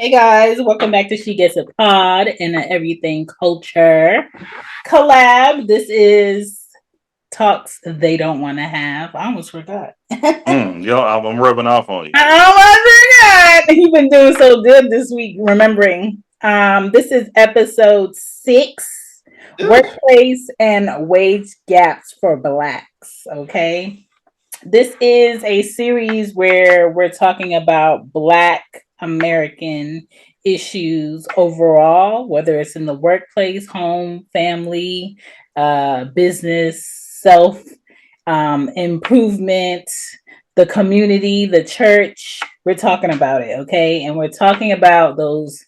Hey guys, welcome back to She Gets a Pod and a Everything Culture collab. This is talks they don't want to have. I almost forgot. I'm rubbing off on you. I almost forgot. You've been doing so good this week, remembering. This is episode 6, Ugh. workplace and wage gaps for blacks. Okay. This is a series where we're talking about Black American issues overall, whether it's in the workplace, home, family, business, self improvement, the community, the church. We're talking about it, okay? And we're talking about those,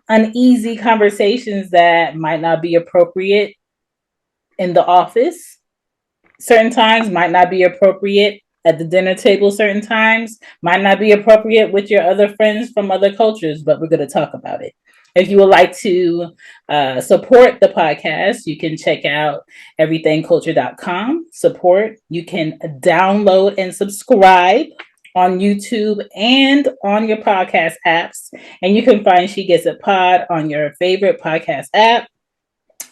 uneasy conversations that might not be appropriate in the office certain times, might not be appropriate at the dinner table certain times, might not be appropriate with your other friends from other cultures, but we're going to talk about it. If you would like to support the podcast, you can check out everythingculture.com. Support. You can download and subscribe on YouTube and on your podcast apps. And you can find She Gets a Pod on your favorite podcast app.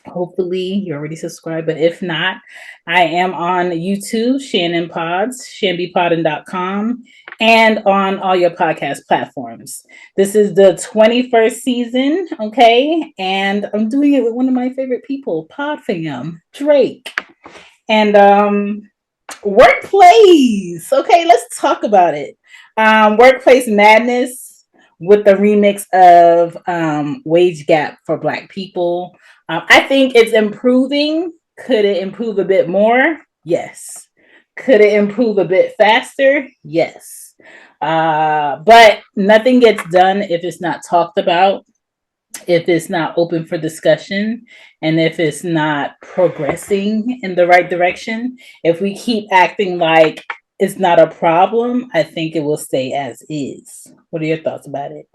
Hopefully you're already subscribed, but if not, I am on YouTube, Shannon Pods, shanbypodding.com, and on all your podcast platforms. This is the 21st season, okay? And I'm doing it with one of my favorite people, Pod fam, Drake. And workplace. Okay, let's talk about it. Workplace madness with the remix of wage gap for Black people. I think it's improving. Could it improve a bit more? Yes. Could it improve a bit faster? Yes. But nothing gets done if it's not talked about, if it's not open for discussion, and if it's not progressing in the right direction. If we keep acting like it's not a problem, I think it will stay as is. What are your thoughts about it?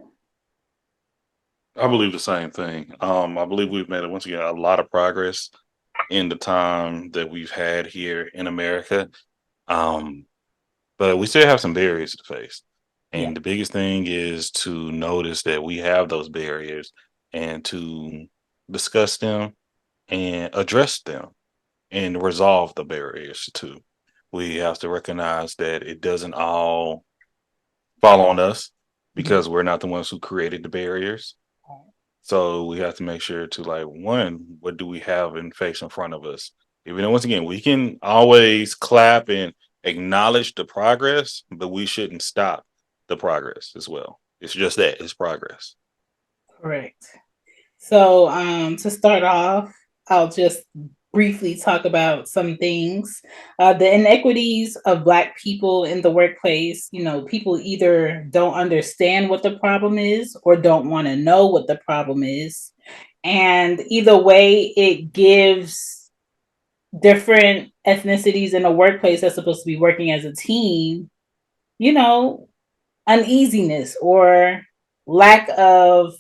I believe the same thing. I believe we've made once again a lot of progress in the time that we've had here in America. Um, but we still have some barriers to face. Yeah. And the biggest thing is to notice that we have those barriers and to discuss them and address them and resolve the barriers too. We have to recognize that it doesn't all fall on us Yeah. because we're not the ones who created the barriers. So we have to make sure to like one, what do we have in face in front of us? Even though once again, we can always clap and acknowledge the progress, but we shouldn't stop the progress as well. It's just that it's progress. Correct. So, to start off, I'll just briefly talk about some things. The inequities of Black people in the workplace. People either don't understand what the problem is or don't want to know what the problem is. And either way, it gives different ethnicities in a workplace that's supposed to be working as a team, you know, uneasiness or lack of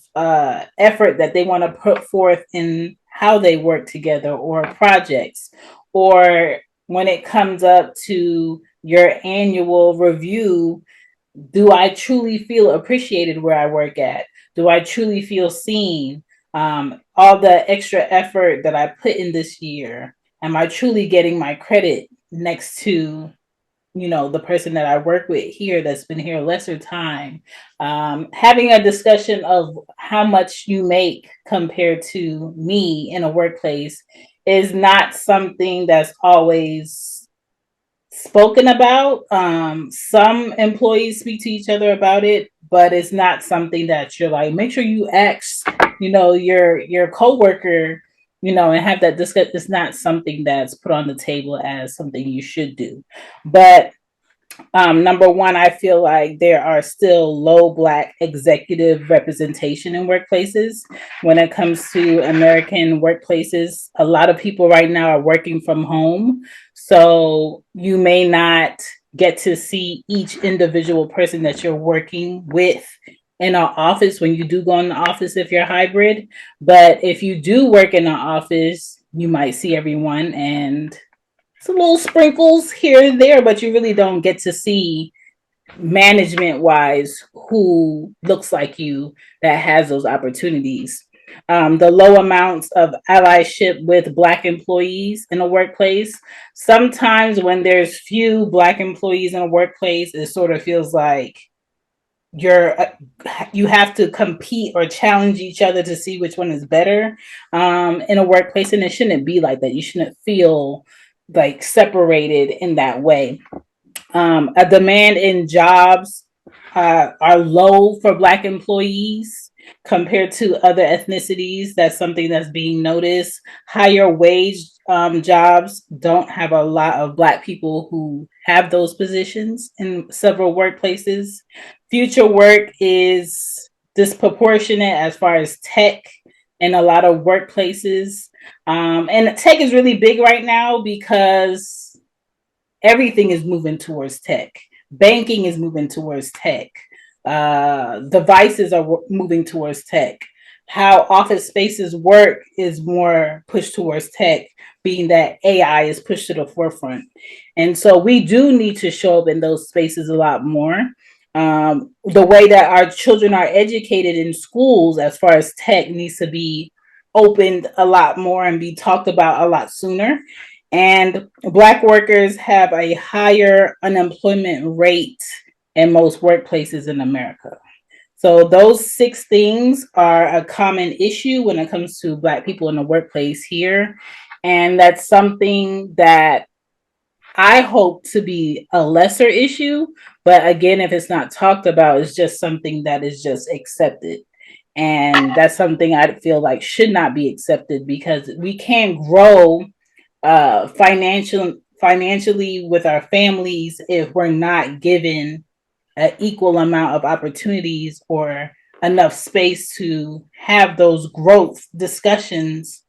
effort that they want to put forth in how they work together or projects, or when it comes up to your annual review, do I truly feel appreciated where I work at? Do I truly feel seen? All the extra effort that I put in this year, am I truly getting my credit next to the person that I work with here that's been here lesser time? Having a discussion of how much you make compared to me in a workplace is not something that's always spoken about. Some employees speak to each other about it, but it's not something that you're like, make sure you ask, your coworker, and have that discuss. It's not something that's put on the table as something you should do. But number one, I feel like there are still low Black executive representation in workplaces. When it comes to American workplaces, a lot of people right now are working from home. So you may not get to see each individual person that you're working with in an office when you do go in the office if you're hybrid. But if you do work in an office, you might see everyone, and some little sprinkles here and there, but you really don't get to see management wise who looks like you that has those opportunities. The low amounts of allyship with Black employees in a workplace. Sometimes when there's few Black employees in a workplace, it sort of feels like you're you have to compete or challenge each other to see which one is better in a workplace, and it shouldn't be like that. You shouldn't feel like separated in that way. A demand in jobs are low for Black employees compared to other ethnicities. That's something that's being noticed. Higher wage jobs don't have a lot of Black people who have those positions in several workplaces. Future work is disproportionate as far as tech in a lot of workplaces. And tech is really big right now because everything is moving towards tech. Banking is moving towards tech. Devices are moving towards tech. How office spaces work is more pushed towards tech, being that AI is pushed to the forefront. And so we do need to show up in those spaces a lot more. The way that our children are educated in schools, as far as tech, needs to be opened a lot more and be talked about a lot sooner. And Black workers have a higher unemployment rate in most workplaces in America. So those six things are a common issue when it comes to Black people in the workplace here. And that's something that I hope to be a lesser issue. But again, if it's not talked about, it's just something that is just accepted. And that's something I feel like should not be accepted because we can't grow financially with our families if we're not given an equal amount of opportunities or enough space to have those growth discussions,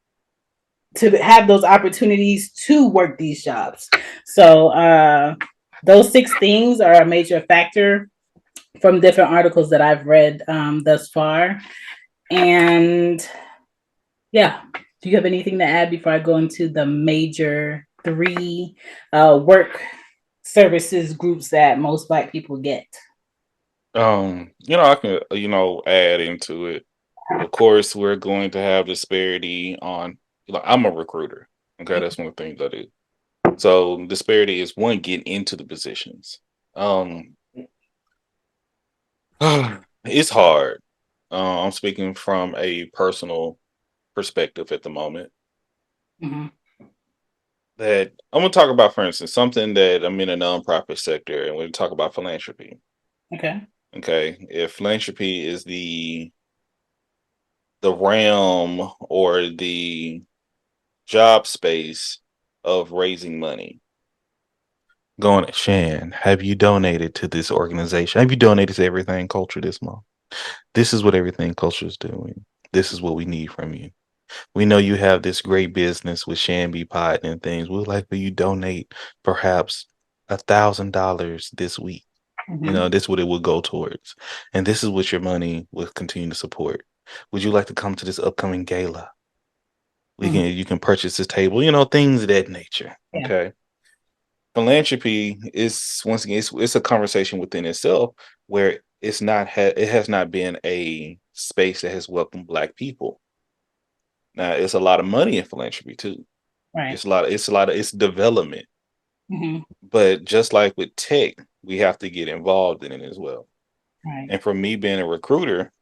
to have those opportunities to work these jobs. So those six things are a major factor from different articles that I've read thus far. And yeah, do you have anything to add before I go into the major three work services groups that most Black people get? I can, add into it. Of course, we're going to have disparity on, I'm a recruiter. Okay, that's one of the things I do. So disparity is one getting into the positions. Um, it's hard. I'm speaking from a personal perspective at the moment. Mm-hmm. That I'm gonna talk about, for instance, something that I'm in a nonprofit sector, and we're gonna talk about philanthropy. Okay. Okay, if philanthropy is the realm or the job space of raising money. Going, Shan, have you donated to this organization? Have you donated to Everything Culture this month? This is what Everything Culture is doing. This is what we need from you. We know you have this great business with Shanby Pot and things. We'd like for you donate perhaps $1,000 this week. Mm-hmm. This is what it will go towards. And this is what your money will continue to support. Would you like to come to this upcoming gala? Mm-hmm. You can purchase this table, things of that nature. Yeah. Okay. Philanthropy is, once again, it's a conversation within itself where it has not been a space that has welcomed Black people. Now it's a lot of money in philanthropy too. Right. It's development. Mm-hmm. But just like with tech, we have to get involved in it as well. Right. And for me being a recruiter,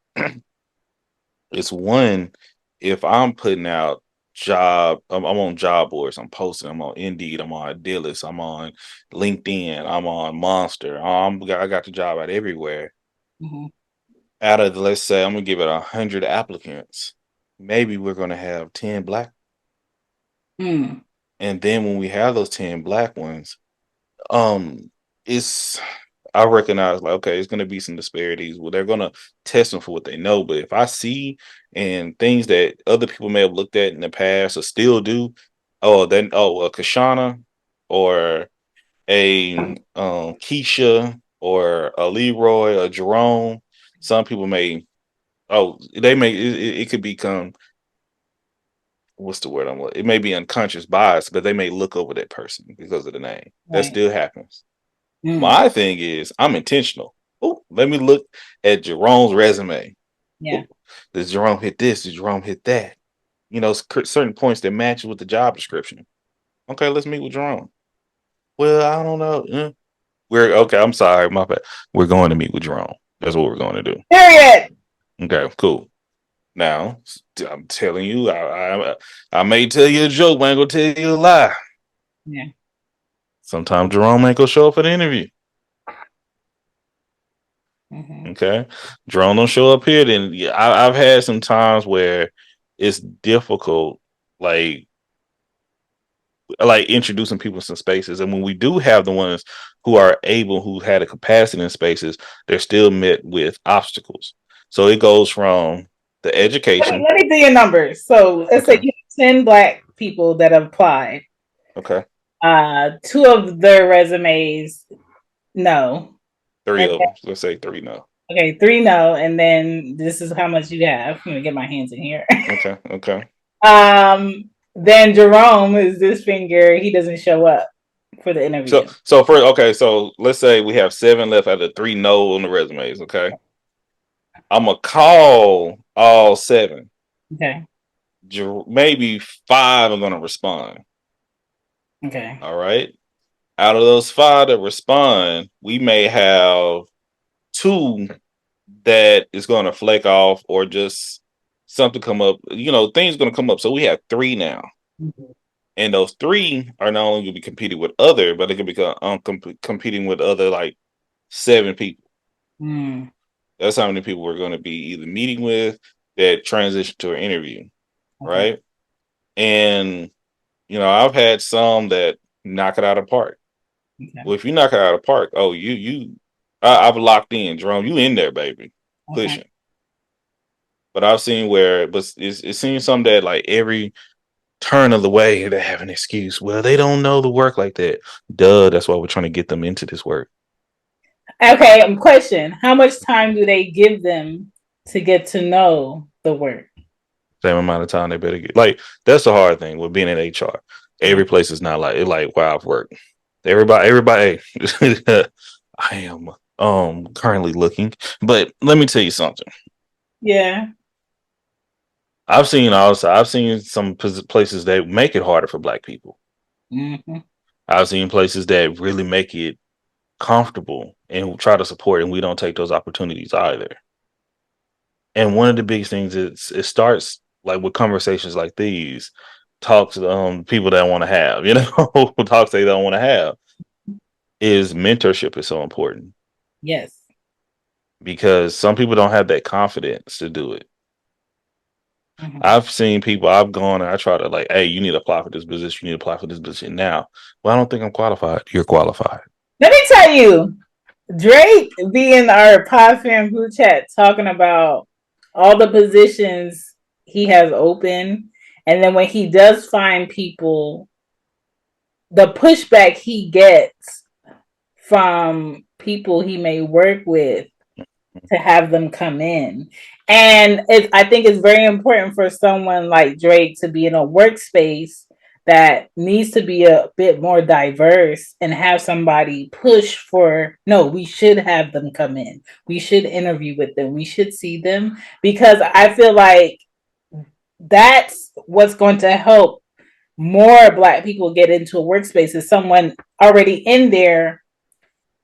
it's one, if I'm putting out I'm on job boards, I'm posting, I'm on Indeed, I'm on Idealist, I'm on LinkedIn, I'm on Monster. I got the job out everywhere. Mm-hmm. Out of let's say I'm gonna give it 100 applicants, maybe we're gonna have 10 Black. Mm. And then when we have those 10 Black ones, um, it's I recognize like, okay, it's gonna be some disparities. Well, they're gonna test them for what they know. But if I see and things that other people may have looked at in the past or still do, a Kashana or a Keisha or a Leroy or Jerome, some people may it could become, what's the word it may be unconscious bias, but they may look over that person because of the name. That Right. still happens. Mm, My thing is, I'm intentional. Oh, let me look at Jerome's resume. yeah. Oh, does Jerome hit this? Does Jerome hit that? You know, certain points that match with the job description. Okay, let's meet with Jerome. Well, I don't know. We're okay. I'm sorry, my bad. We're going to meet with Jerome. That's what we're going to do. Period. Okay, cool. Now, I'm telling you, I may tell you a joke, but I ain't gonna tell you a lie. Yeah. Sometimes Jerome ain't gonna show up for the interview. Hmm. Okay, Jerome don't show up here. Then yeah, I've had some times where it's difficult, like introducing people to some spaces. And when we do have the ones who are able, who had a capacity in spaces, they're still met with obstacles. So it goes from the education. Let me do your numbers. So let's say Okay. you have 10 Black people that applied. Okay. Two of their resumes, no. Three And of them. Let's say three now. okay, three no. And then this is how much you have. I'm gonna get my hands in here. Okay. Okay. Then Jerome is this finger, he doesn't show up for the So interview. so for okay, so let's say we have seven left out of three no on the resumes. Okay. I'm gonna call all seven. Okay. Maybe five are gonna respond. Okay. All right. Out of those five that respond, we may have two that is going to flake off or just something come up. You know, things going to come up. So we have three now, Mhm. and those three are not only going to be competing with other, but they can be competing with other like seven people. Mm, That's how many people we're going to be either meeting with that transition to an interview, okay. right? And you know, I've had some that knock it out of the park. Okay. Well, if you knock it out of the park, oh, I've locked in, Jerome. You in there, baby, Okay. pushing. But I've seen where, but it's seen some that like every turn of the way they have an excuse. Well, they don't know the work like that. Duh, that's why we're trying to get them into this work. Okay. Question. How much time do they give them to get to know the work? Same amount of time they better get. Like that's the hard thing with being in HR. Yeah. Every place is not like it. Like wow, I've worked. Everybody. I am currently looking, but let me tell you something. Yeah. I've seen some places that make it harder for Black people. Hmm. I've seen places that really make it comfortable and try to support, and we don't take those opportunities either. And one of the biggest things is it starts like with conversations like these, talks people that want to have, you know, talks they don't want to have. Is mentorship is so important Yes. because some people don't have that confidence to do it. Hmm. I've seen people, I've gone and I try to like, hey, you need to apply for this position, you need to apply for this position now. Well, I don't think I'm qualified. You're qualified. Let me tell you, Drake be in our pod fam group chat talking about all the positions he has open. And then when he does find people, the pushback he gets from people he may work with to have them come in. And I think it's very important for someone like Drake to be in a workspace that needs to be a bit more diverse and have somebody push for no, we should have them come in. We should interview with them. We should see them because I feel like that's what's going to help more Black people get into a workspace is someone already in there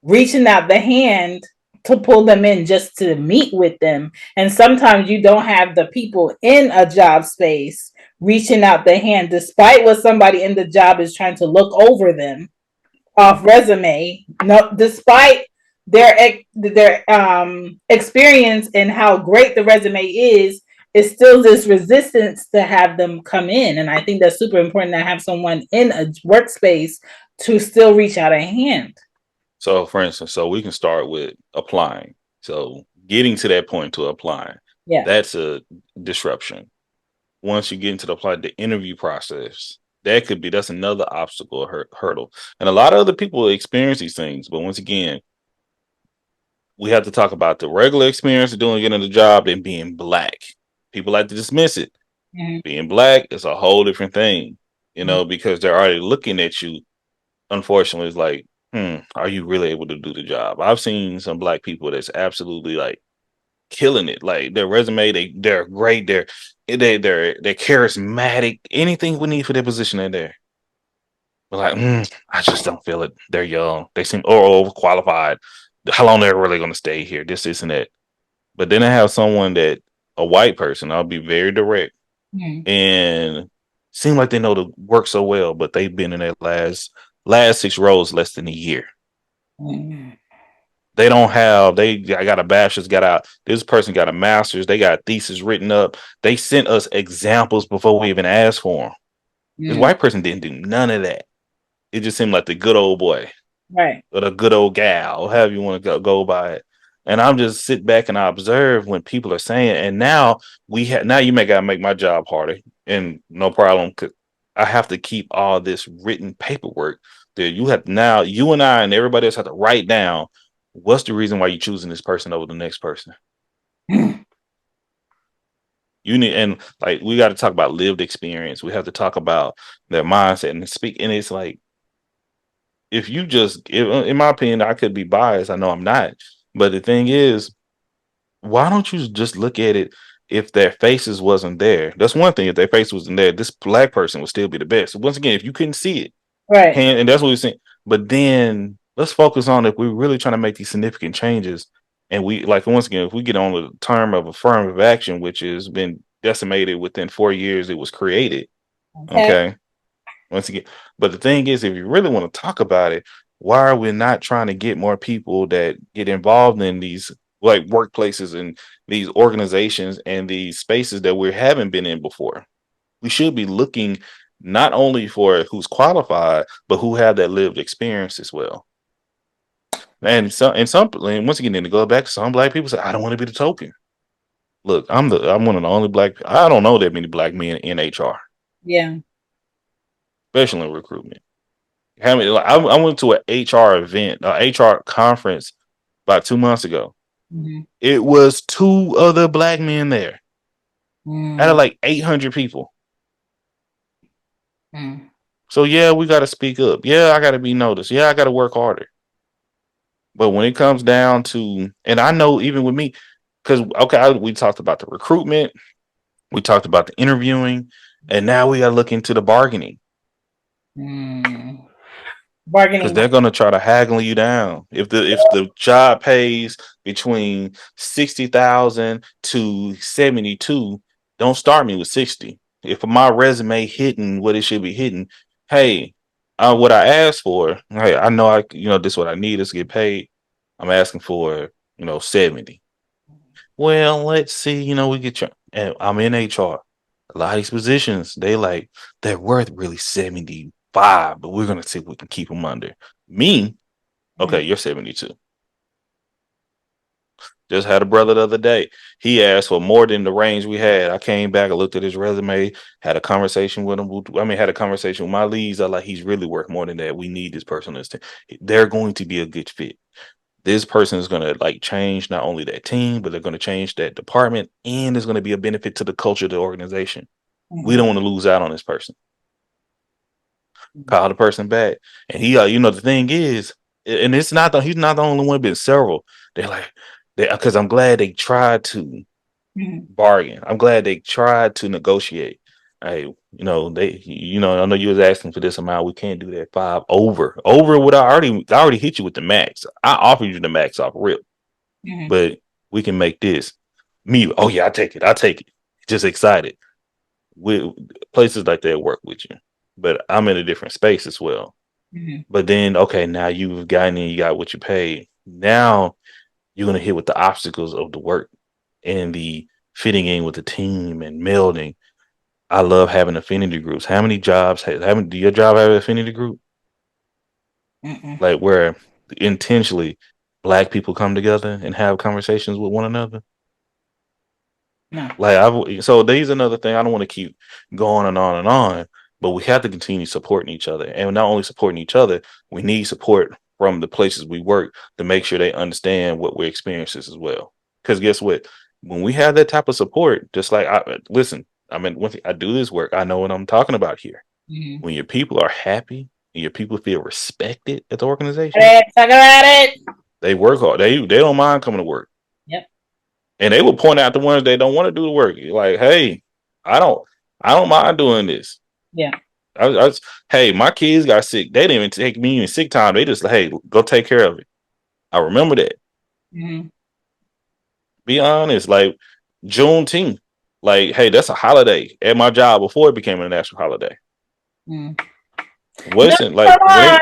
reaching out the hand to pull them in just to meet with them. And sometimes you don't have the people in a job space reaching out the hand, despite what somebody in the job is trying to look over them off resume. No, despite their experience and how great the resume is, it's still this resistance to have them come in. And I think that's super important to have someone in a workspace to still reach out a hand. So, for instance, so we can start with applying. So, getting to that point to applying, Yeah. that's a disruption. Once you get into the interview process, that's another obstacle or hurdle. And a lot of other people experience these things, but once again, we have to talk about the regular experience of doing getting the job and being Black. People like to dismiss it. Mm-hmm. Being Black is a whole different thing, you Mm-hmm. know, because they're already looking at you. Unfortunately, it's like are you really able to do the job? I've seen some black people that's absolutely like killing it. Like their resume, they're great. They're charismatic. Anything we need for their position, they're there. But like, I just don't feel it. They're young. They seem overqualified. How long they're really going to stay here? This isn't it. But then I have someone that a white person. I'll be very direct Mm, and seem like they know the work so well, but they've been in their last six roles less than a year. mm, They don't have I got a bachelor's, got out. This person got a master's, they got a thesis written up. They sent us examples before we even asked for them. This mm. white person didn't do none of that. It just seemed like the good old boy Right. or the good old gal, however you want to go by it. And I'm just sit back and I observe when people are saying, and now now you may gotta make my job harder, and no problem. I have to keep all this written paperwork that you have now. You and I and everybody else have to write down what's the reason why you're choosing this person over the next person. Mm, You need, and like we got to talk about lived experience. We have to talk about their mindset and speak. And it's like if you just, in my opinion, I could be biased. I know I'm not, but the thing is, why don't you just look at it? If their faces wasn't there, that's one thing. If their face wasn't there, this black person would still be the best. So once again, if you couldn't see it, right. and that's what we're saying. But then let's focus on if we're really trying to make these significant changes, and we like once again, if we get on the term of affirmative action, which has been decimated within 4 years, it was created. Okay. Okay, once again, but the thing is, if you really want to talk about it, why are we not trying to get more people that get involved in these like workplaces and these organizations and these spaces that we haven't been in before? We should be looking not only for who's qualified, but who have that lived experience as well. And once again, then to go back, some black people say, I don't want to be the token. Look, I'm one of the only black. I don't know that many black men in HR, Yeah. especially in recruitment. How many? Like, I went to an HR event, an HR conference about 2 months ago. Mhm. It was two other black men there out of Mm, like 800 people. mm, So yeah, we got to speak up. Yeah, I got to be noticed. Yeah, I got to work harder. But when it comes down to, and I know even with me, because okay, we talked about the recruitment, we talked about the interviewing, and now we got to look into the bargaining mm. because Bargaining. they're going to try to haggle you down. If the job pays between 60,000 to 72, don't start me with 60. If my resume hitting what it should be hitting, hey, what I asked for, hey, I know this is what I need is to get paid. I'm asking for 70. Well, let's see, we get you. And I'm in HR. A lot of these positions, they're worth really 75, but we're gonna see if we can keep them under. Me, okay, Mm, you're 72. Just had a brother the other day. He asked for more than the range we had. I came back, I looked at his resume, had a conversation with him. I mean, had a conversation with my leads. I like he's really worth more than that. We need this person. They're going to be a good fit. This person is going to like change not only that team, but they're going to change that department, and it's going to be a benefit to the culture of the organization. We don't mm, want to lose out on this person. mm, Call the person back, and the thing is, and he's not the only one. Been several. They're like, because I'm glad they tried to mm, bargain. I'm glad they tried to negotiate. Hey, I know you was asking for this amount. We can't do that. Five over what I already hit you with the max. I offered you the max off rip, mm, but we can make this. Me, oh yeah, I take it. I take it. Just excited. With places like that work with you, but I'm in a different space as well. mm, But then, okay, now you've gotten in, you got what you paid. Now you're gonna hit with the obstacles of the work and the fitting in with the team and melding. I love having affinity groups. How many jobs do your job have an affinity group? mm. Like where intentionally black people come together and have conversations with one another? No. Like so there's another thing. I don't want to keep going and on and on, but we have to continue supporting each other. And not only supporting each other, we need support from the places we work to make sure they understand what we're experiencing as well. Because guess what? When we have that type of support, just like listen, I mean, one thing I do this work, I know what I'm talking about here. Mm, When your people are happy, and your people feel respected at the organization, Let's talk about it. they work hard. They don't mind coming to work. Yep. And they will point out the ones they don't want to do the work. Like, hey, I don't I don't mind doing this. Yeah. Hey, my kids got sick. They didn't even take me in sick time. They just like, hey, go take care of it. I remember that. Mm-hmm. Be honest, like Juneteenth. Like, hey, that's a holiday at my job before it became a national holiday. Mm. No, Wasn't come like on.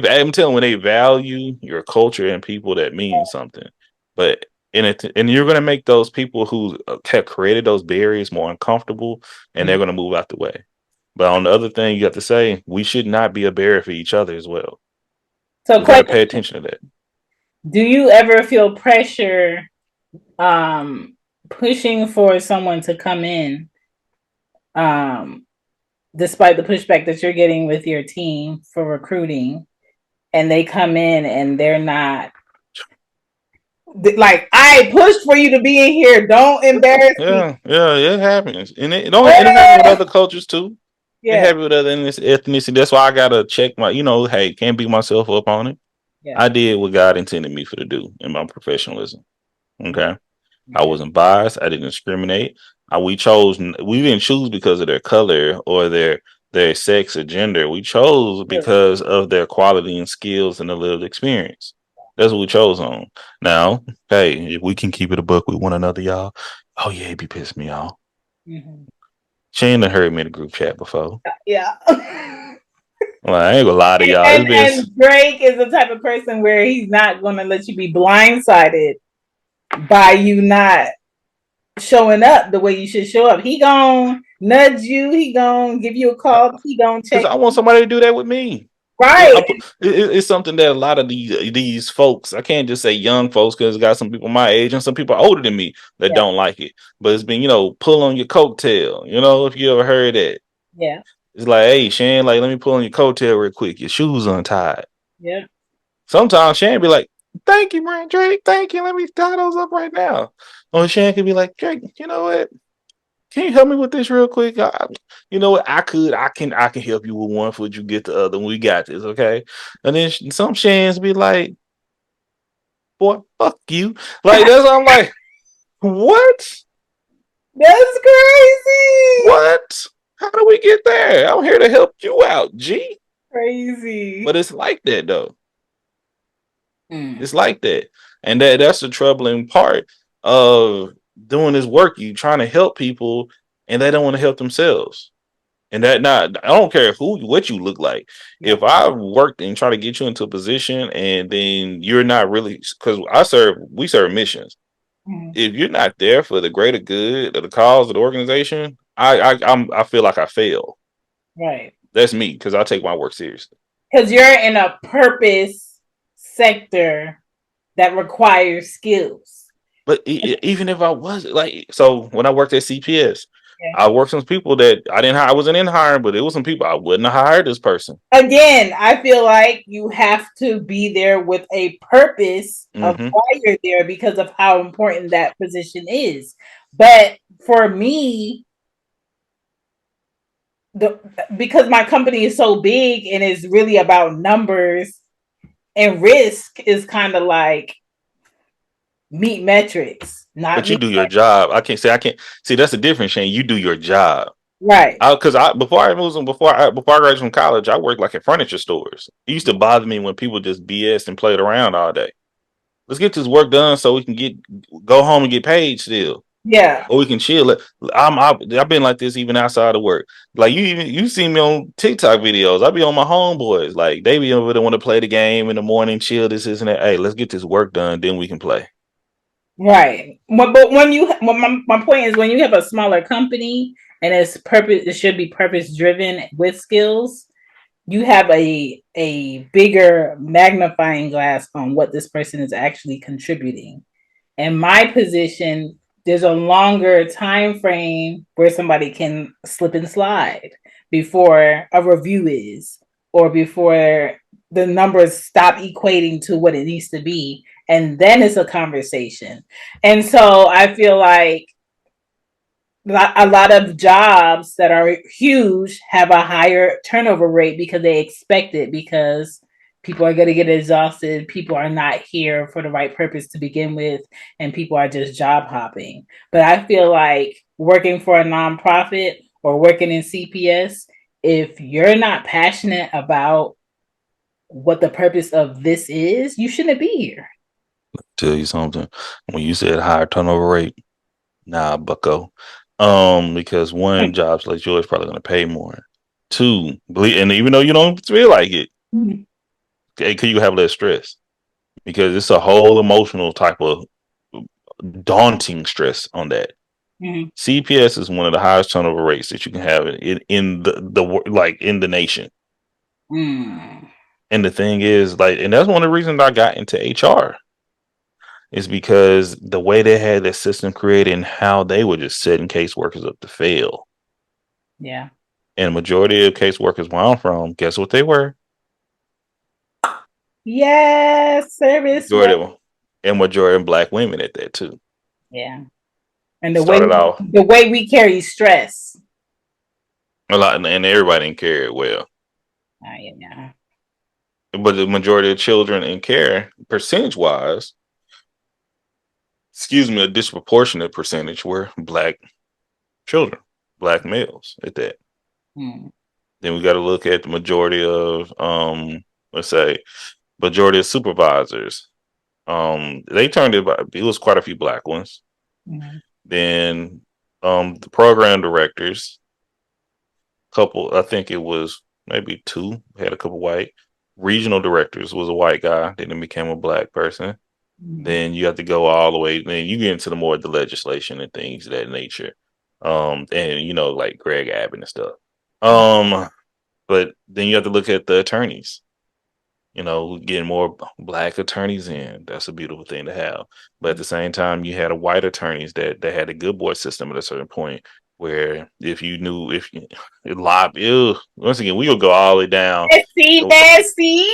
I'm telling when they value your culture and people that mean something. But and you're gonna make those people who have created those barriers more uncomfortable, and they're Mm. gonna move out the way. But on the other thing, you have to say we should not be a barrier for each other as well. So, We got to question: pay attention to that. do you ever feel pressure um, pushing for someone to come in, um, despite the pushback that you're getting with your team for recruiting, and they come in and they're not like, I pushed for you to be in here. Don't embarrass me. Yeah, it happens, and it don't. It happens with other cultures too. It Yeah, happens with other ethnicity. That's why I gotta check my. Hey, can't beat myself up on it. yeah, I did what God intended me for to do in my professionalism. Okay. I yeah, wasn't biased. I didn't discriminate. We didn't choose because of their color or their sex or gender. We chose yeah. because of their quality and skills and the lived experience. That's what we chose on. Now, hey, if we can keep it a book with one another, y'all. Oh yeah, it be pissing me off. Mm-hmm. Shane done heard me in the group chat before. Yeah. Well, I ain't gonna lie to y'all. It's and been and Drake is the type of person where he's not going to let you be blindsided by you not showing up the way you should show up. He gon' nudge you. He gon' give you a call. He gon' because check. I want somebody to do that with me. Right. It's something that a lot of these folks, I can't just say young folks because got some people my age and some people older than me that Yeah. don't like it. But it's been, pull on your coattail. If you ever heard that. Yeah. It's like, hey, Shan, like, let me pull on your coattail real quick. Your shoes untied. Yeah. Sometimes Shan be like, thank you, man, Drake. Thank you. Let me tie those up right now. Or Shan could be like, Drake, you know what? Can you help me with this real quick? You know what? I can help you with one foot. You get the other. We got this, okay? And then some Shans be like, "Boy, fuck you!" Like that's I'm like, what? That's crazy. What? How do we get there? I'm here to help you out, G. Crazy. But it's like that though. Mm. It's like that, and that's the troubling part of doing this work. You trying to help people, and they don't want to help themselves. And that not, I don't care what you look like. Yeah. If I worked and try to get you into a position and then you're not really, because we serve missions. Mm. If you're not there for the greater good of the cause of the organization, I feel like I fail. Right. That's me because I take my work seriously. Because you're in a purpose sector that requires skills. But even if I was like, so when I worked at CPS, Yeah. I worked with some people that I didn't hire. I wasn't in hiring, but it was some people I wouldn't have hired this person. Again, I feel like you have to be there with a purpose of Hmm. why you're there because of how important that position is. But for me, the because my company is so big and is really about numbers and risk is kind of like meet metrics, not But you meet do your job. I can't see that's the difference, Shane. You do your job. right. Because before I graduated from college, I worked like at furniture stores. It used to bother me when people just BS and played around all day. Let's get this work done so we can go home and get paid still, Yeah. or we can chill. I've been like this even outside of work. Like you see me on TikTok videos. I be on my homeboys. Like they be over there want to play the game in the morning, chill. This isn't that. Hey, let's get this work done, then we can play. Right. But my point is when you have a smaller company and it should be purpose driven with skills, you have a bigger magnifying glass on what this person is actually contributing. In my position, there's a longer time frame where somebody can slip and slide before a review is or before the numbers stop equating to what it needs to be, and then it's a conversation. And so I feel like A lot of jobs that are huge have a higher turnover rate because they expect it, because people are going to get exhausted, people are not here for the right purpose to begin with, and people are just job hopping. But I feel like working for a nonprofit or working in CPS, if you're not passionate about what the purpose of this is, you shouldn't be here. Tell you something. When you said higher turnover rate, nah, bucko. Because one, jobs like yours probably gonna pay more. Two, and even though you don't feel like it, Mhm. could you have less stress? Because it's a whole emotional type of daunting stress on that. Mhm. CPS is one of the highest turnover rates that you can have in the like in the nation. Mm. And the thing is, like, and that's one of the reasons I got into HR is because the way they had that system created and how they were just setting caseworkers up to fail. Yeah. And majority of caseworkers where I'm from, guess what they were? Yes, service work. Majority of them, and majority of black women at that too. Yeah. And Started off the way we carry stress. a lot, and everybody didn't carry it well. Yeah. But the majority of children in care, percentage wise, excuse me, a disproportionate percentage were black children, black males at that. Mm. Then we got to look at the majority of, let's say, majority of supervisors. They turned it was quite a few black ones. Mm. Then, the program directors, couple, I think it was maybe two, had a couple white. Regional directors was a white guy. Then it became a black person. Mm. Then you have to go all the way. Then you get into the more of the legislation and things of that nature. And like Greg Abbott and stuff. Um, but then you have to look at the attorneys. Getting more black attorneys in. That's a beautiful thing to have. But at the same time, you had a white attorneys that had a good boy system at a certain point where if you knew if you once again, we'll go all the way down. Nasty, nasty.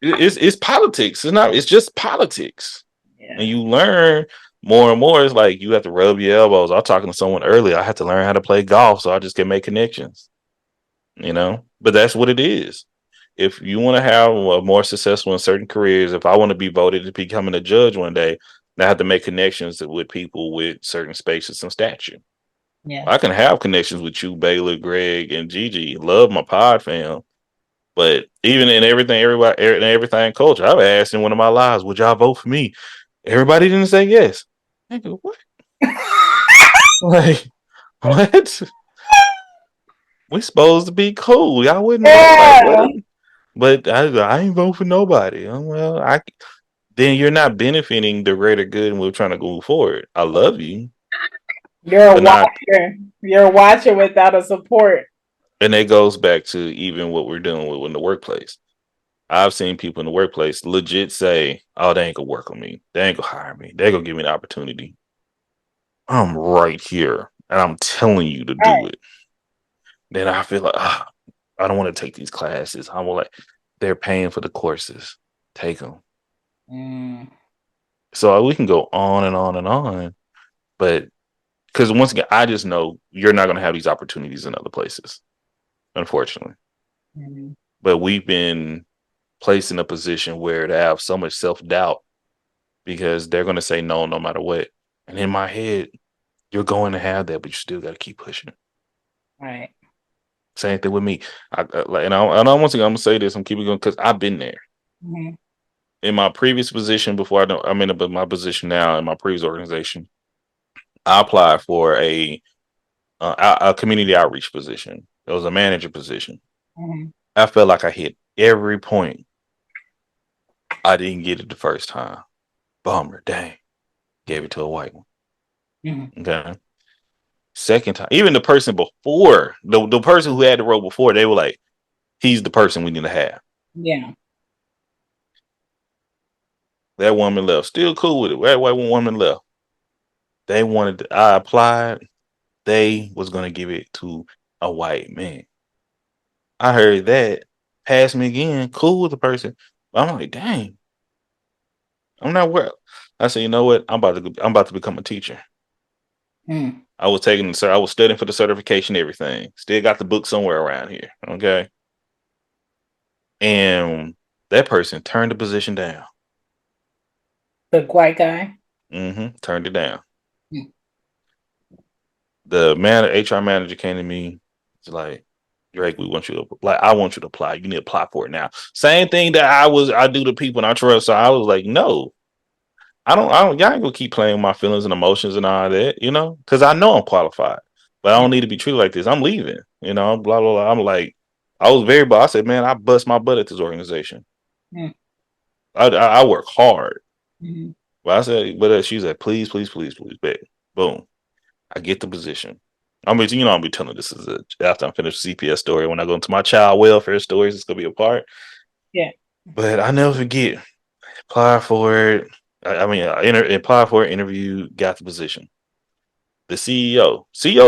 It's politics. It's just politics. And Yeah. you learn more and more. It's like you have to rub your elbows. I was talking to someone earlier. I had to learn how to play golf, so I just can make connections. But that's what it is. If you want to have a more successful in certain careers, if I want to be voted to becoming a judge one day, I have to make connections with people with certain spaces and stature. Yeah. I can have connections with you, Baylor, Greg, and Gigi. Love my pod fam. But even in everything, everything culture, I've asked in one of my lives, would y'all vote for me? Everybody didn't say yes. I go, what? Like, what? We supposed to be cool. Y'all wouldn't vote. Like, what? Yeah. But I ain't vote for nobody. Well, then you're not benefiting the greater good and we're trying to go forward. I love you, You're a but not. watcher. You're a watcher without a support. And that goes back to even what we're doing with in the workplace. I've seen people in the workplace legit say, "Oh, they ain't gonna work on me. They ain't gonna hire me. They gonna give me an opportunity. I'm right here, and I'm telling you to All do right. it." Then I feel like, I don't want to take these classes. I'm like, they're paying for the courses. Take them. Mm. So we can go on and on and on, but because once again, I just know you're not going to have these opportunities in other places, unfortunately. Mm. But we've been placed in a position where to have so much self doubt because they're going to say no, no matter what. And in my head, you're going to have that, but you still got to keep pushing. Right. Same thing with me. And I once again, I'm gonna say this. I'm keeping going because I've been there Mm-hmm. in my previous position before I'm in my position now in my previous organization. I applied for a community outreach position. It was a manager position. Mm-hmm. I felt like I hit every point. I didn't get it the first time. Bummer, dang. Gave it to a white one. Mm-hmm. Okay. Second time, even the person before, the person who had the role before, they were like, he's the person we need to have. Yeah. That woman left. Still cool with it. That white woman left. They wanted I applied. They was gonna give it to a white man. I heard that. Passed me again. Cool with the person. I'm like, dang. I'm not well. I said, you know what? I'm about to become a teacher. Mm. I was taking, sir. I was studying for the certification, everything. Still got the book somewhere around here. Okay. And that person turned the position down. The white guy. Turned it down. Mm. The man, HR manager came to me. It's like, Drake, we want you to like. I want you to apply. You need to apply for it now. Same thing that I do to people and I trust. So I was like, no, I don't. Y'all ain't gonna keep playing with my feelings and emotions and all that, because I know I'm qualified, but I Yeah. don't need to be treated like this. I'm leaving, blah blah blah. I'm like, I was very, but I said, man, I bust my butt at this organization. Mm. I work hard. Mm-hmm. But I said, but she's like, please, please, please, please, bet. Boom. I get the position. I'll be telling this after I'm finished CPS story. When I go into my child welfare stories, it's gonna be a part. Yeah. But I never forget. Apply for it. Apply for it, interview, got the position. The CEO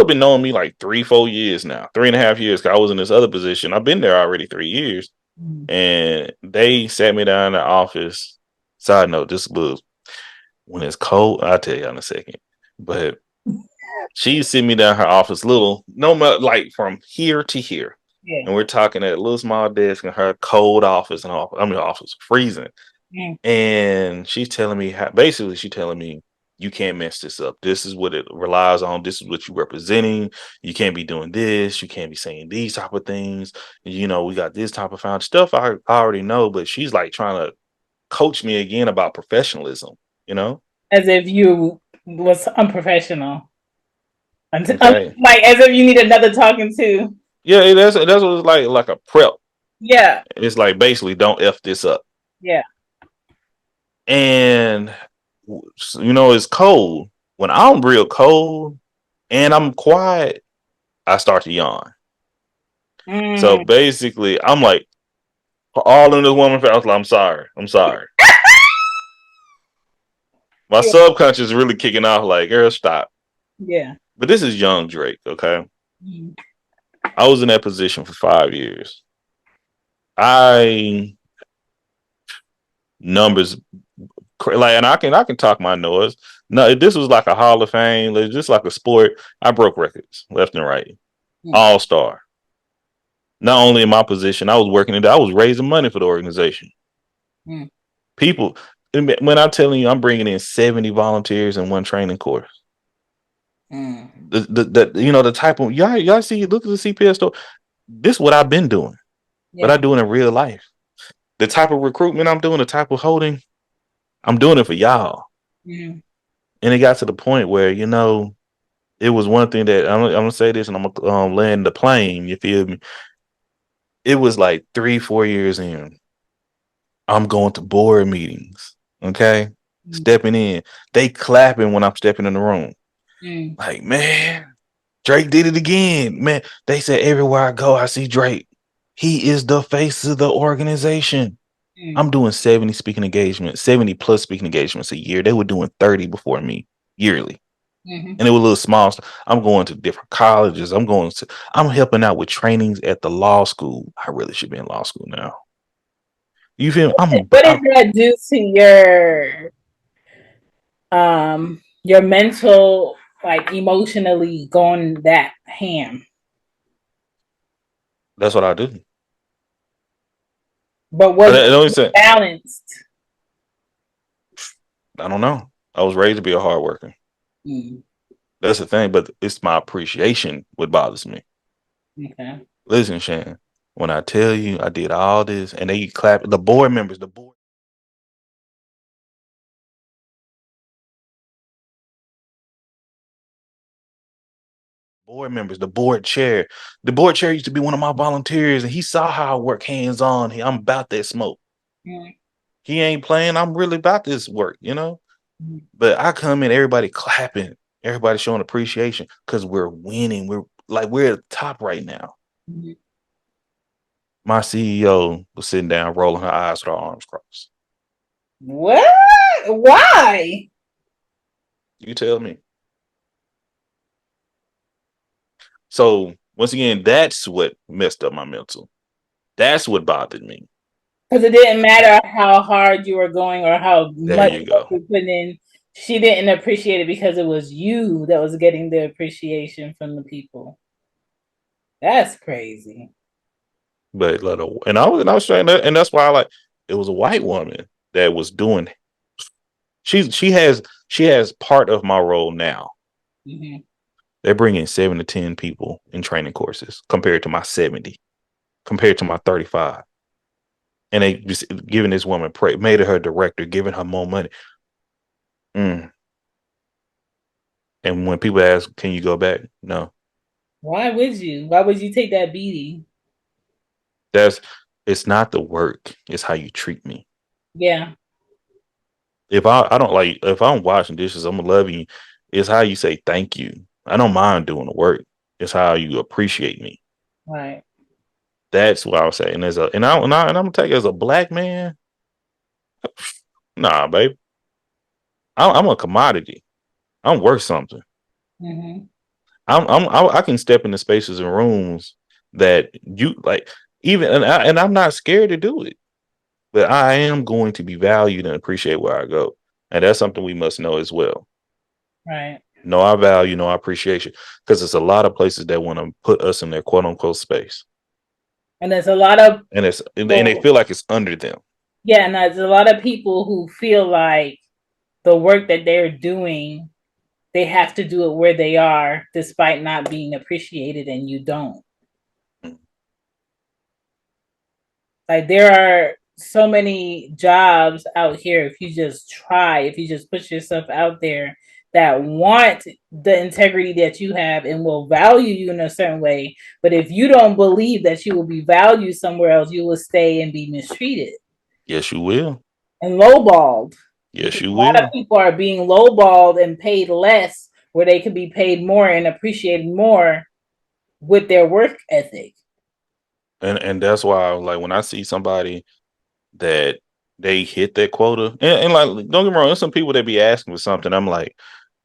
been knowing me like 3-4 years now, 3.5 years. Cause I was in this other position. I've been there already 3 years, Mm. and they sat me down in the office. Side note, this was when it's cold. I'll tell you in a second, but she sit me down in her office, little, no matter like from here to here. Yeah. And we're talking at a little small desk in her cold office and office freezing. Mm. And she's telling me basically she's telling me you can't mess this up. This is what it relies on. This is what you're representing. You can't be doing this. You can't be saying these type of things. We got this type of found stuff I already know, but she's like trying to coach me again about professionalism, you know? As if you was unprofessional. Okay. Like as if you need another talking to. Yeah, that's what it's like a prep. Yeah. It's like basically don't F this up. Yeah. And it's cold. When I'm real cold and I'm quiet, I start to yawn. So Mm. basically, I'm like all in this woman face. I was like, I'm sorry. I'm sorry. My Yeah. subconscious is really kicking off like, girl, stop. Yeah. But this is young Drake, okay? Mm. I was in that position for 5 years. I numbers like, and I can talk my noise. No, if this was like a Hall of Fame, it's just like a sport. I broke records left and right. Mm. All star. Not only in my position, I was working it. I was raising money for the organization. Mm. People, when I'm telling you, I'm bringing in 70 volunteers in one training course. Mm. The type of y'all see. Look at the CPS store. This is what I've been doing, but I Yeah. do it in real life. The type of recruitment I'm doing, the type of holding, I'm doing it for y'all. Mm. And it got to the point where it was one thing that I'm gonna say this, and I'm gonna land the plane. You feel me? It was like 3-4 years in. I'm going to board meetings. Okay, Mm. stepping in, they clapping when I'm stepping in the room. Mm. Like, man, Drake did it again. Man, they said everywhere I go, I see Drake. He is the face of the organization. Mm. I'm doing 70 speaking engagements, 70 plus speaking engagements a year. They were doing 30 before me yearly. Mm-hmm. And it was a little small stuff. I'm going to different colleges. I'm helping out with trainings at the law school. I really should be in law school now. You feel me? What does that do to your mental, like emotionally going that ham? That's what I do. But I, was I don't say, balanced? I don't know. I was raised to be a hard worker. Mm. That's the thing, but it's my appreciation what bothers me. Okay. Listen, Shan, when I tell you I did all this and they clap, the board members, the board chair used to be one of my volunteers, and he saw how I work hands on. I'm about that smoke. Mm. He ain't playing. I'm really about this work. Mm. But I come in, everybody clapping, everybody showing appreciation because we're winning. We're at the top right now. Mm. My CEO was sitting down, rolling her eyes with her arms crossed. What? Why? You tell me. So once again, that's what messed up my mental. That's what bothered me. Because it didn't matter how hard you were going or how There much you work go. you put in. She didn't appreciate it because it was you that was getting the appreciation from the people. That's crazy. But like, and I was trying to, and that's why I like it was a white woman that was doing. She has part of my role now. Mm-hmm. They're bringing 7 to 10 people in training courses compared to my 70, compared to my 35, and they just giving this woman made her director, giving her more money. Mm. And when people ask, "Can you go back?" No, Why would you? Why would you take that beating? that's it's not the work; it's how you treat me. Yeah, If I don't like if I'm washing dishes, I'm loving you. It's how you say thank you. I don't mind doing the work. It's how you appreciate me. right. That's what I was saying. And I'm gonna take it as a black man. Nah, babe. I'm a commodity. I'm worth something. Mm-hmm. I can step into spaces and rooms that you like. Even and I'm not scared to do it. But I am going to be valued and appreciate where I go, and that's something we must know as well. Right. Know our value, know our appreciation, because there's a lot of places that want to put us in their quote unquote space, And there's a lot of and they people, feel like it's under them. yeah, and there's a lot of people who feel like the work that they're doing, they have to do it where they are, despite not being appreciated, and you don't. Like there are so many jobs out here if you just try, if you just put yourself out there that want the integrity that you have and will value you in a certain way. But if you don't believe that you will be valued somewhere else, you will stay and be mistreated Yes, you will. and lowballed Yes, because you a lot of will. people are being lowballed and paid less where they could be paid more and appreciated more with their work ethic. And that's why, like, when I see somebody that they hit that quota, and like, don't get me wrong, there's some people that be asking for something. I'm like,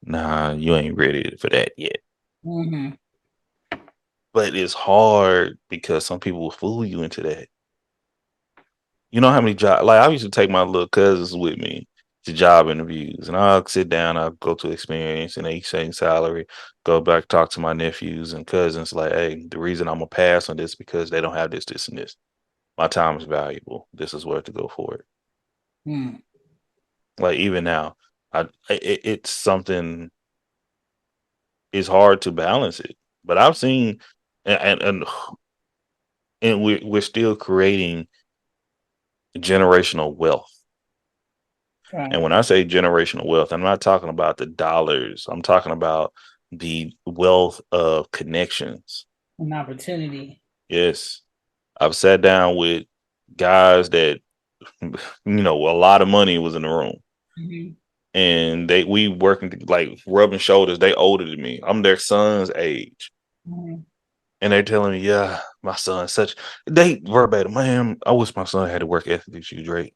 nah, you ain't ready for that yet. Mm-hmm. But it's hard because some people will fool you into that. You know how many job like I used to take my little cousins with me to job interviews, and I'll sit down, I'll go to experience, and they say salary, go back talk to my nephews and cousins like, hey, the reason I'm gonna pass on this because they don't have this, this, and this. My time is valuable. This is where to go for it. Mm-hmm. Like even now, it's something. It's hard to balance it, but I've seen, and we're still creating generational wealth. And Right. when I say generational wealth, I'm not talking about the dollars. I'm talking about the wealth of connections. An opportunity. Yes. I've sat down with guys that, a lot of money was in the room. Mm-hmm. And we working like rubbing shoulders. They older than me. I'm their son's age. Mm-hmm. And they're telling me, yeah, my son's such they verbatim, man, I wish my son had to work ethic as you, Drake.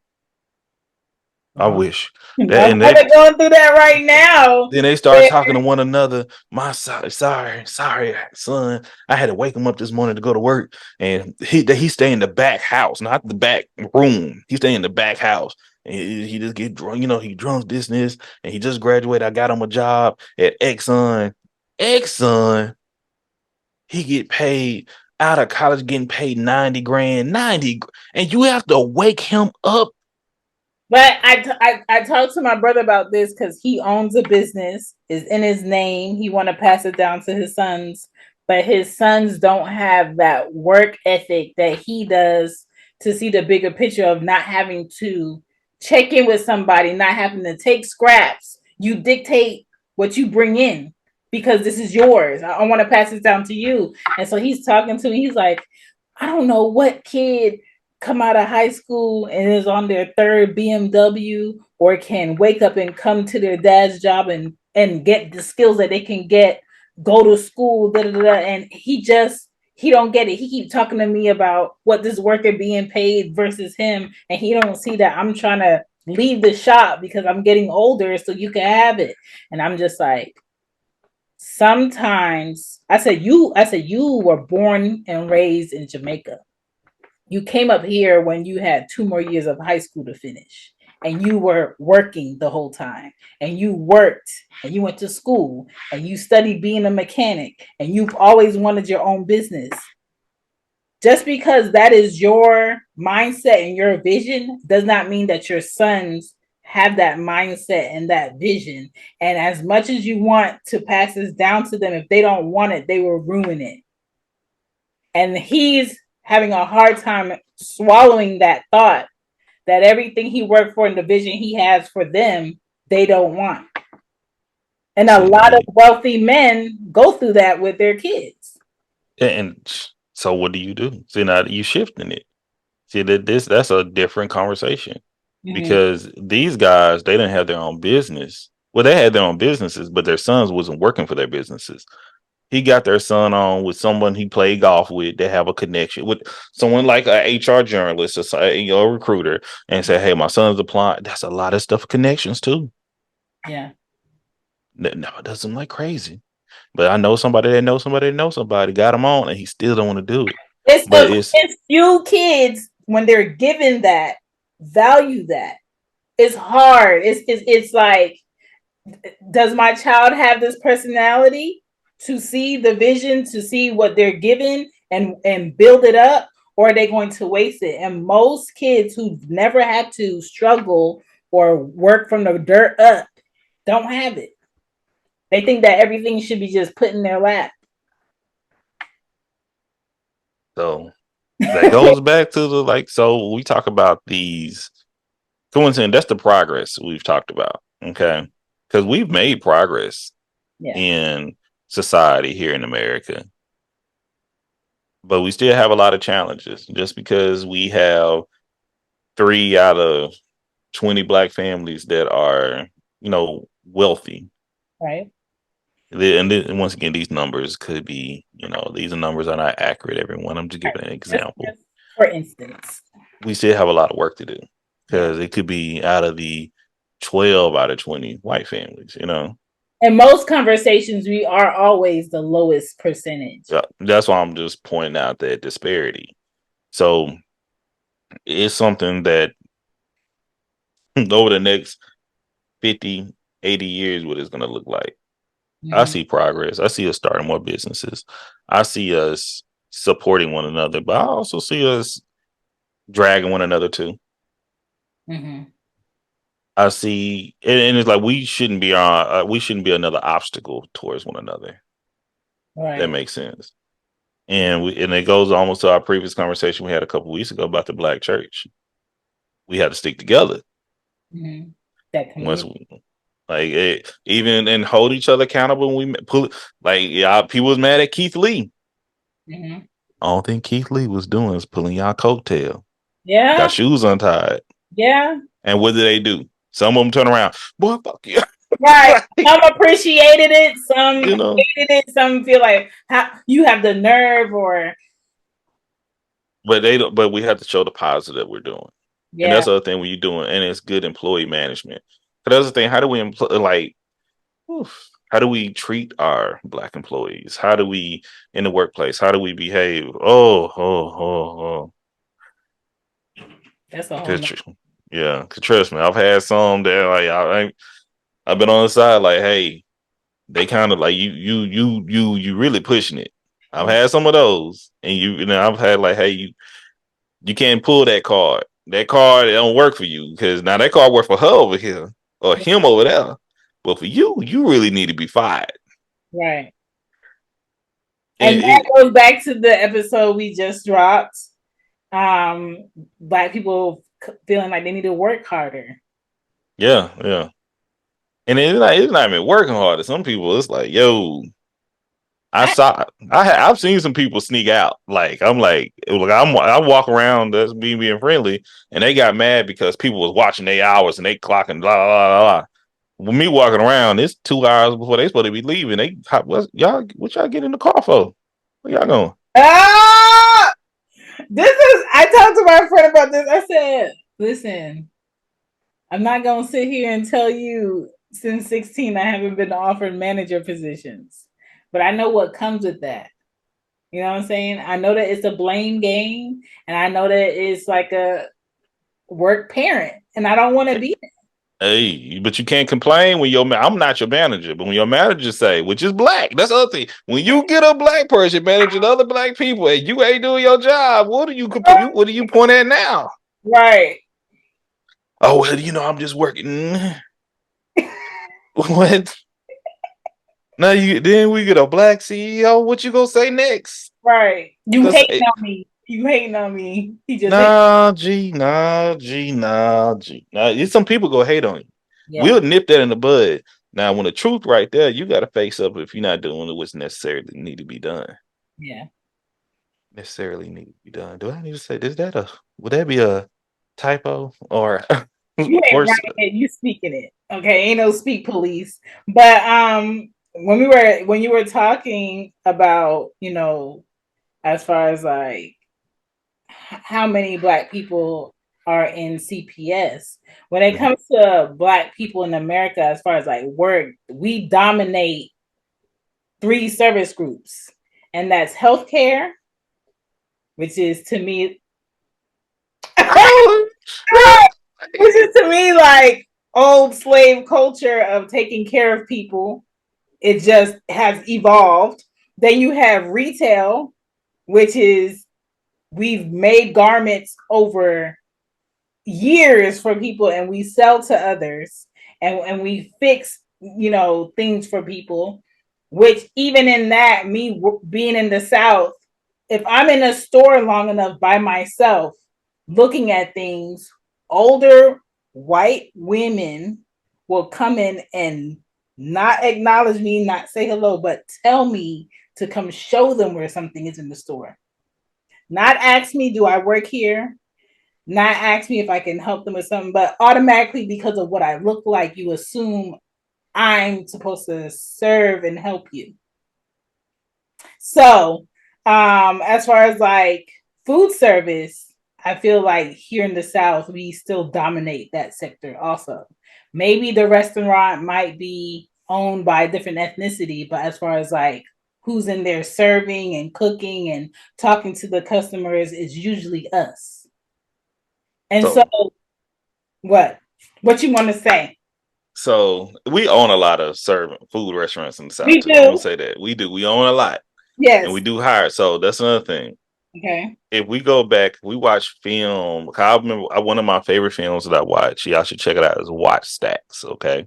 I Well, wish that I'm and kind they of going through that right now. then they start Where- talking to one another. Sorry, son. I had to wake him up this morning to go to work, and he stay in the back house, not the back room. He stay in the back house, and he just get drunk. He drunk and this, and he just graduated. I got him a job at Exxon. Exxon, he get paid out of college, getting paid 90 grand, and you have to wake him up. But I talked to my brother about this because he owns a business, is in his name. He want to pass it down to his sons, but his sons don't have that work ethic that he does to see the bigger picture of not having to check in with somebody, not having to take scraps. You dictate what you bring in because this is yours. I want to pass this down to you. And so he's talking to me. He's like, I don't know what kid come out of high school and is on their third BMW or can wake up and come to their dad's job and get the skills that they can get, go to school, and he don't get it. He keep talking to me about what this worker being paid versus him, and he don't see that I'm trying to leave the shop because I'm getting older so you can have it. And I'm just like, sometimes I said you were born and raised in Jamaica. You came up here when you had 2 more years of high school to finish. and you were working the whole time, and you worked, and you went to school, and you studied being a mechanic, and you've always wanted your own business, just because that is your mindset and your vision does not mean that your sons have that mindset and that vision. And as much as you want to pass this down to them, if they don't want it, they will ruin it. And he's having a hard time swallowing that thought that everything he worked for and the vision he has for them, they don't want. And a lot of See, wealthy men go through that with their kids. and so what do you do? See, now you shifting it. See that's a different conversation Mm-hmm. because these guys they didn't have their own business. Well, they had their own businesses, but their sons wasn't working for their businesses. He got their son on with someone he played golf with. They have a connection with someone like a HR journalist or a recruiter, and say, "Hey, my son's applying." That's a lot of stuff connections too. Yeah. No, it doesn't like crazy. But I know somebody that knows somebody that knows somebody got him on, and he still don't want to do it. It's But the it's it's few kids when they're given that value that. It's hard. It's like, does my child have this personality to see the vision, to see what they're given and build it up, or are they going to waste it? And most kids who've never had to struggle or work from the dirt up don't have it. They think that everything should be just put in their lap. so that goes back to the like. So we talk about these coincidence. That's the progress we've talked about. Okay, because we've made progress Yeah. in society here in America, but we still have a lot of challenges. Just because we have 3 out of 20 black families that are, wealthy. Right. And once again, these numbers could be, these numbers are not accurate, everyone. I'm just Right. giving an example. Just for instance. We still have a lot of work to do Yeah. because it could be out of the 12 out of 20 white families. In most conversations, we are always the lowest percentage. Yeah, that's why I'm just pointing out that disparity. So it's something that over the next 50, 80 years, what it's going to look like. I Mm-hmm. see progress. I see us starting more businesses. I see us supporting one another, but I also see us dragging one another too. Mm-hmm. I see, and it's like we shouldn't be another obstacle towards one another. That Right. makes sense. And it goes almost to our previous conversation we had a couple weeks ago about the black church. We had to stick together Mm-hmm. That once community. we, even and hold each other accountable. When we pull like yeah, people was mad at Keith Lee. Mm-hmm. All thing Keith Lee was doing is pulling y'all coattail. Got Yeah. shoes untied. Yeah. And what did they do? Some of them turn around, boy, fuck you. Right. Like, Some appreciated it. Some you know, hated it. Some feel like how you have the nerve, or but they don't. But we have to show the positive we're doing, and yeah. that's the other thing when you're doing, and it's good employee management. But that's the thing. How do we oof, how do we treat our black employees? How do we in the workplace? How do we behave? Oh. That's a whole Cause, nother. yeah, cause trust me, I've had some that I've been on the side like, hey, they kind of like you really pushing it. I've had some of those, and I've had like, hey, you can't pull that card. That card it don't work for you because now that card work for her over here or him over there, but for you, you really need to be fired. Right. And And that goes back to the episode we just dropped. Black people feeling like they need to work harder. yeah, and it's not even working hard. To some people, it's like, yo, I I, saw. I've seen some people sneak out. Like I'm like, look, I walk around that's being friendly, and they got mad because people was watching their hours and they clocking blah blah blah blah. With me walking around, it's 2 hours before they supposed to be leaving. What y'all get in the car for? Where y'all going? ah, I talked to my friend about this. I said, listen, I'm not gonna sit here and tell you since 16 I haven't been offered manager positions. But I know what comes with that. You know what I'm saying? I know that it's a blame game, and I know that it's like a work parent. and I don't want to be. Hey, but you can't complain when I'm not your manager, but when your manager say, which is black, that's the other thing. When you get a black person managing other black people and you ain't doing your job, what do you point at now? Right. Oh, well, I'm just working. What? Now then we get a black CEO. What you gonna say next? Right. You Cause hating on me. You hating on me. He just hating. nah, G, nah, G, nah, G. Now, some people go hate on you. Yeah. We'll nip that in the bud. Now, when the truth right there, you got to face up if you're not doing what's necessarily need to be done. Yeah. Necessarily need to be done. Do I need to say? Would that be a typo or You ain't or writing it, you speaking it. Okay. Ain't no speak police. But when you were talking about, as far as like how many black people are in CPS, when it comes to black people in America, as far as like work, we dominate three service groups, and that's healthcare, which is to me, which is to me like old slave culture of taking care of people. It just has evolved. Then you have retail, which is we've made garments over years for people and we sell to others, and we fix things for people, which even in that, me being in the South, if I'm in a store long enough by myself looking at things, older white women will come in and not acknowledge me, not say hello, but tell me to come show them where something is in the store. Not ask me, do I work here? Not ask me if I can help them with something, but automatically, because of what I look like, you assume I'm supposed to serve and help you. So, as far as like food service, I feel like here in the South, we still dominate that sector also. Maybe the restaurant might be owned by a different ethnicity, but as far as like who's in there serving and cooking and talking to the customers is usually us. And so so what? What you want to say? so we own a lot of serving food restaurants in the South We too. I'm gonna do. say that we do. We own a lot, and we Yes. do hire. So that's another thing. Okay. If we go back, we watch film. I remember one of my favorite films that I watch. Y'all should check it out. Is Watch Stacks. Okay.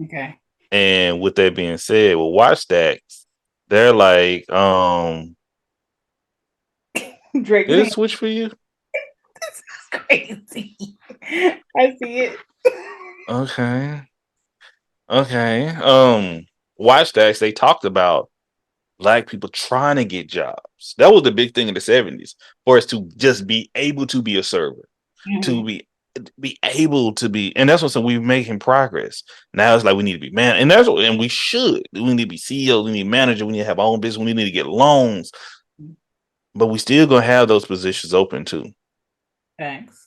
Okay. And with that being said, with Watch Stacks, they're like, Drake's did it hand. switch for you? This is crazy. I see it. Okay. Okay. Watch Stacks, they talked about black people trying to get jobs. That was the big thing in the 70s for us to just be able to be a server, to Mm-hmm. be able to be, and that's what we're making progress. Now it's like we need to be man, and we should. We need to be CEO, we need manager, we need to have our own business, we need to get loans, but we still gonna have those positions open too. Thanks.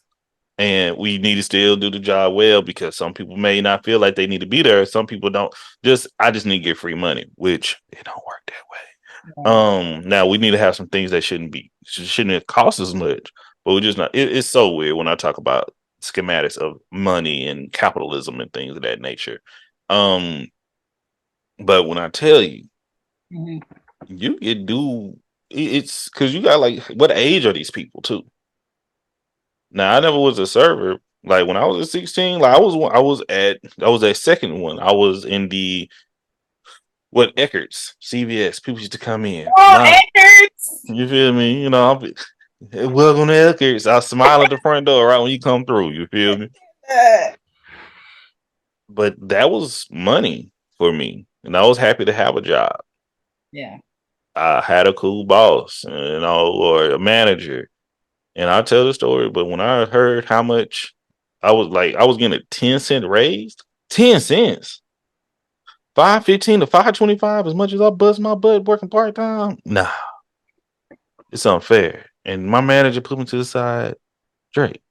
And we need to still do the job well because some people may not feel like they need to be there. Some people don't. I just need to get free money, which it don't work that way. Right. Now we need to have some things that shouldn't cost as much, but we're just not. It's so weird when I talk about schematics of money and capitalism and things of that nature. Um, but when I tell you, Mm-hmm. you can do it's because you got like, what age are these people too? Now I never was a server. Like when I was at 16, like I was at second one. I was in the what Eckert's CVS. People used to come in. Oh, Nah, Edwards. you feel me? Welcome to Eckert's. I smile at the front door right when you come through. You feel me? Uh, But that was money for me, and I was happy to have a job. yeah. I had a cool boss, or a manager, and I tell the story. But when I heard how much I was getting a 10-cent raise, 10 cents, 5.15 to 5.25, as much as I bust my butt working part time. Nah, it's unfair. And my manager put me to the side. Drake,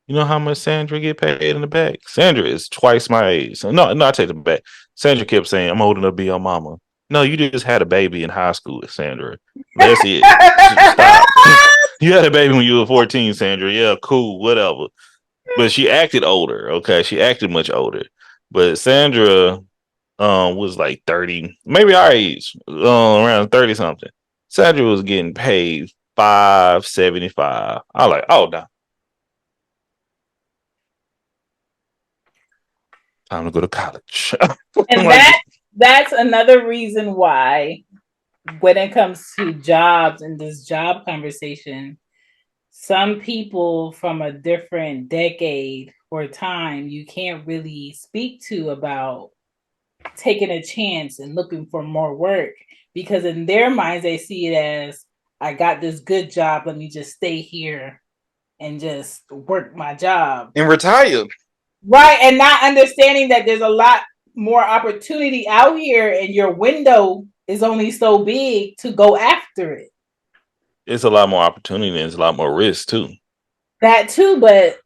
you know how much Sandra get paid in the back? Sandra is twice my age. So no, I take it back. Sandra kept saying, I'm old enough to be your mama. No, you just had a baby in high school, Sandra. That's it. Stop. You had a baby when you were 14, Sandra. Yeah, cool, whatever. but she acted older. Okay, she acted much older. But Sandra was like 30, maybe our age, around 30 something. Sandra was getting paid $5.75. I was like, oh no, time to go to college. And Like, that's another reason why when it comes to jobs and this job conversation, some people from a different decade or time you can't really speak to about taking a chance and looking for more work because in their minds they see it as I got this good job, let me just stay here and just work my job. and retired. Right, and not understanding that there's a lot more opportunity out here and your window is only so big to go after it. It's a lot more opportunity and it's a lot more risk too. That too, but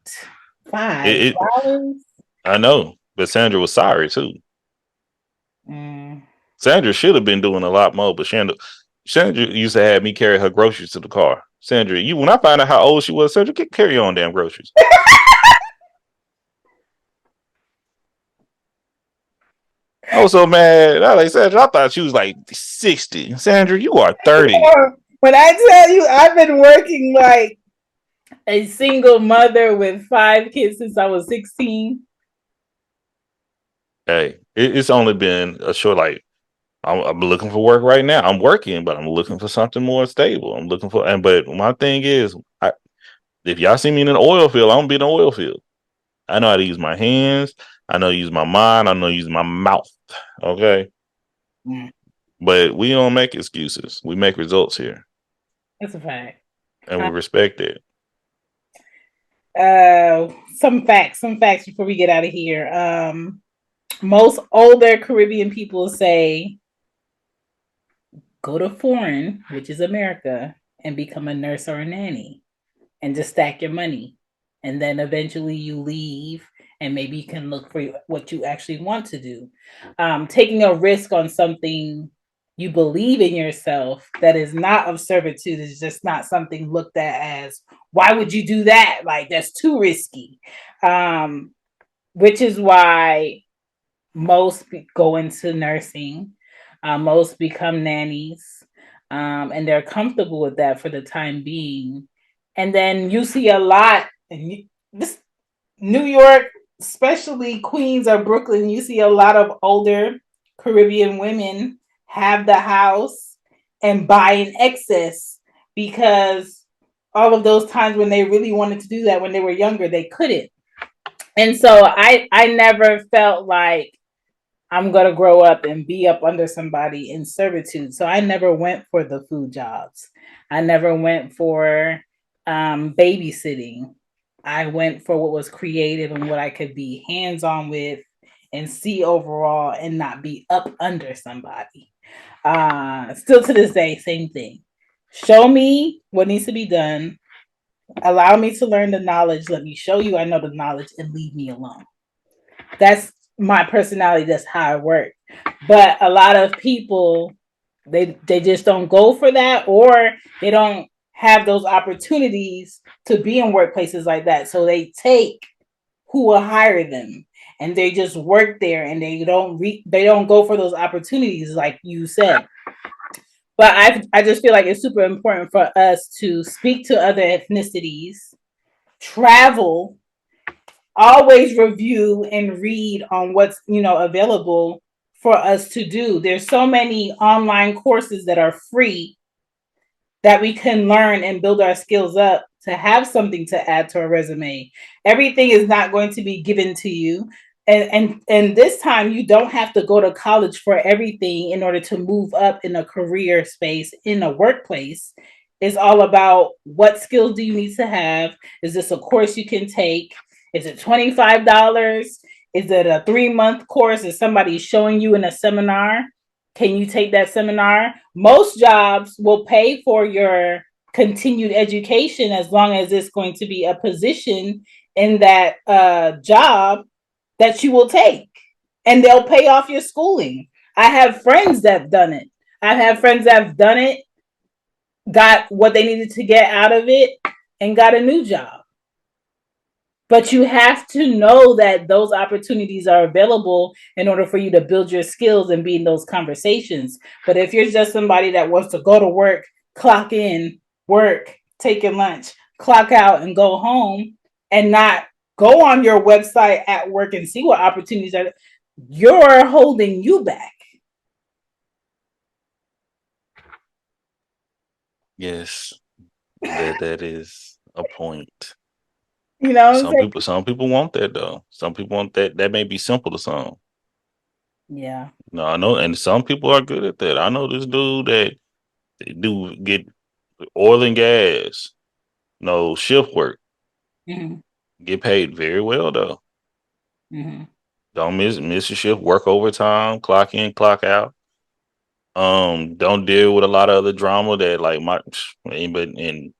five It, dollars. I know, but Sandra was sorry too. Mm. Sandra should have been doing a lot more, but Sandra used to have me carry her groceries to the car. Sandra, you when I find out how old she was, Sandra, carry your own damn groceries. I was so mad. I like Sandra. I thought she was like 60. Sandra, you are 30. When I tell you, I've been working like a single mother with 5 kids since I was 16. Hey, it's only been a short like I'm looking for work right now. I'm working, but I'm looking for something more stable. I'm looking for but my thing is if y'all see me in an oil field, I'm gonna be in an oil field. I know how to use my hands. I know how to use my mind. I know how to use my mouth. Okay. Mm, But we don't make excuses. We make results here. that's a fact. And we respect it. Some facts before we get out of here. Most older Caribbean people say go to foreign, which is America, and become a nurse or a nanny and just stack your money. And then eventually you leave and maybe you can look for what you actually want to do. Taking a risk on something you believe in yourself that is not of servitude is just not something looked at as, why would you do that? Like, that's too risky. Which is why most go into nursing, most become nannies, and they're comfortable with that for the time being. And then you see a lot, and this New York, especially Queens or Brooklyn, you see a lot of older Caribbean women have the house and buy in excess because all of those times when they really wanted to do that when they were younger, they couldn't. And so I never felt like I'm going to grow up and be up under somebody in servitude. So I never went for the food jobs. I never went for babysitting. I went for what was creative and what I could be hands on with and see overall and not be up under somebody. Still to this day, same thing. Show me what needs to be done. Allow me to learn the knowledge. Let me show you I know the knowledge and leave me alone. That's my personality. That's how I work. But a lot of people, they just don't go for that, or they don't have those opportunities to be in workplaces like that. So they take who will hire them and they just work there and they don't go for those opportunities like you said. But I just feel like it's super important for us to speak to other ethnicities, travel, always review and read on what's available for us to do. There's so many online courses that are free that we can learn and build our skills up to have something to add to our resume. Everything is not going to be given to you. And this time you don't have to go to college for everything in order to move up in a career space in a workplace. It's all about what skills do you need to have? Is this a course you can take? Is it $25? Is it a 3-month course? Is somebody showing you in a seminar? Can you take that seminar? Most jobs will pay for your continued education as long as it's going to be a position in that job that you will take, and they'll pay off your schooling. I have friends that have done it. I have friends that have done it, got what they needed to get out of it, and got a new job. But you have to know that those opportunities are available in order for you to build your skills and be in those conversations. But if you're just somebody that wants to go to work, clock in, work, take your lunch, clock out, and go home, and not go on your website at work and see what opportunities are, you're holding you back. Yes, that is a point. You know what I'm saying? Some people want that though. Some people want that. That may be simple to some. Yeah. No, I know, and some people are good at that. I know this dude that do get oil and gas, no shift work, Mm-hmm. get paid very well though. Mm-hmm. Don't miss your shift, work overtime, clock in, clock out. Don't deal with a lot of other drama that like my but and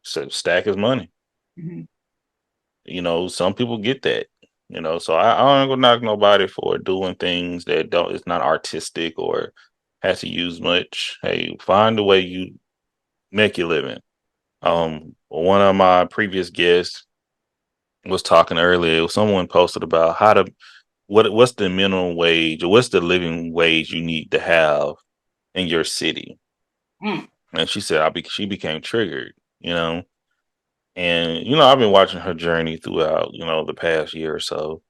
so stack his money. Mm-hmm. You know, some people get that. You know, so I ain't gonna knock nobody for doing things that don't it's not artistic or has to use much. Hey, find a way you make your living. One of my previous guests was talking earlier. Someone posted about how to what's the minimum wage or what's the living wage you need to have in your city. Mm. And she said she became triggered, you know. And I've been watching her journey throughout, the past year or so,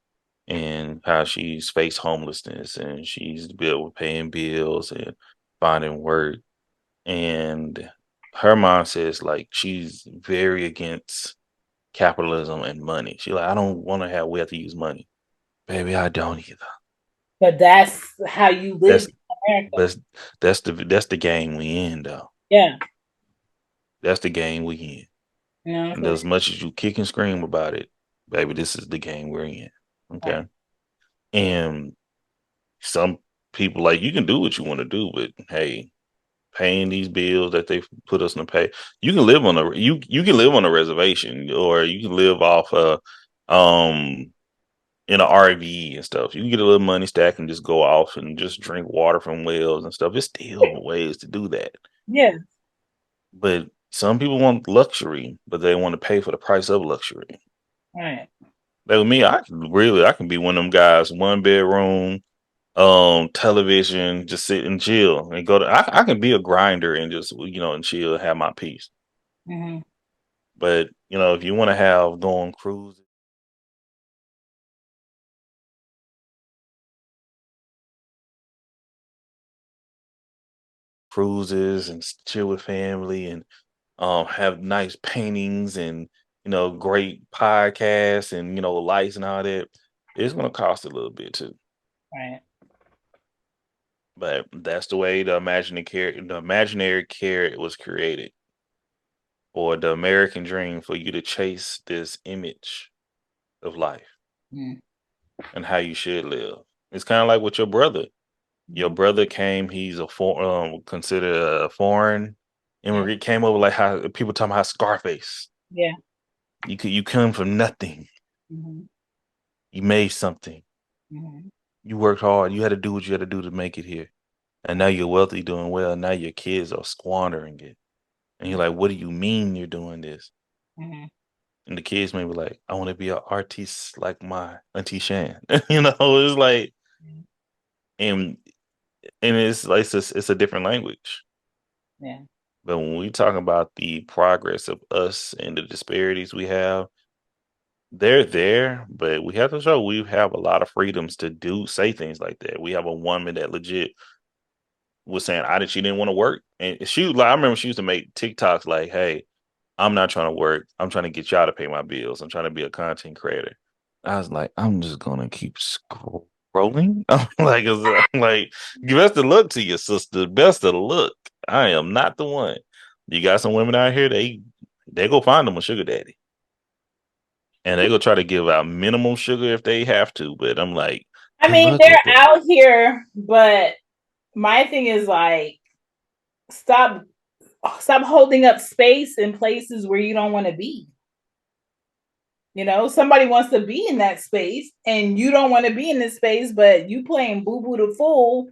and how she's faced homelessness and she's built with paying bills and finding work. And her mindset is like she's very against capitalism and money. She like, I don't want to have we have to use money. Baby, I don't either. But that's how you live That's in America. that's that's the game we in though. Yeah. That's the game we in. You know what I'm And saying? as much as you kick and scream about it, baby, this is the game we're in. Right. Okay. And some people like you can do what you want to do, but hey, paying these bills that they put us in to pay, you can live on you can live on a reservation or you can live off um in an RV and stuff. You can get a little money stack and just go off and just drink water from wells and stuff. There's still ways to do that. Yeah. But some people want luxury, but they want to pay for the price of luxury. Right. Like with me, I can be one of them guys, one bedroom, television, just sit and chill and go to I can be a grinder and just and chill, have my peace. Mm-hmm. But if you want to have go on cruises and chill with family and have nice paintings and great podcasts and lights and all that, it's gonna cost a little bit too. Right. But that's the way the imaginary carrot was created, or the American dream for you to chase this image of life Mm-hmm. and how you should live. It's kind of like with your brother. Your Mm-hmm. brother came, he's considered a foreign Yeah. immigrant, came over like how people talking about how Scarface. Yeah. You come from nothing. Mm-hmm. You made something. Mm-hmm. You worked hard. You had to do what you had to do to make it here. And now you're wealthy, doing well. Now your kids are squandering it. And you're like, what do you mean you're doing this? Mm-hmm. And the kids may be like, I want to be an artist like my Auntie Shan. It's like, and it's like it's a different language. Yeah. But when we talk about the progress of us and the disparities we have, they're there, but we have to show we have a lot of freedoms to say things like that. We have a woman that legit was saying she didn't want to work, and I remember she used to make TikToks like, "Hey, I'm not trying to work. I'm trying to get y'all to pay my bills. I'm trying to be a content creator." I was like, I'm just gonna keep scrolling. I'm like, best of luck to your sister. Best of luck. I am not the one. You got some women out here, they go find them a sugar daddy. And they go try to give out minimum sugar if they have to. But I'm like, I good mean, luck they're with it. out here, but my thing is like, stop stop holding up space in places where you don't want to be. You know, somebody wants to be in that space and you don't want to be in this space, but you playing boo boo the fool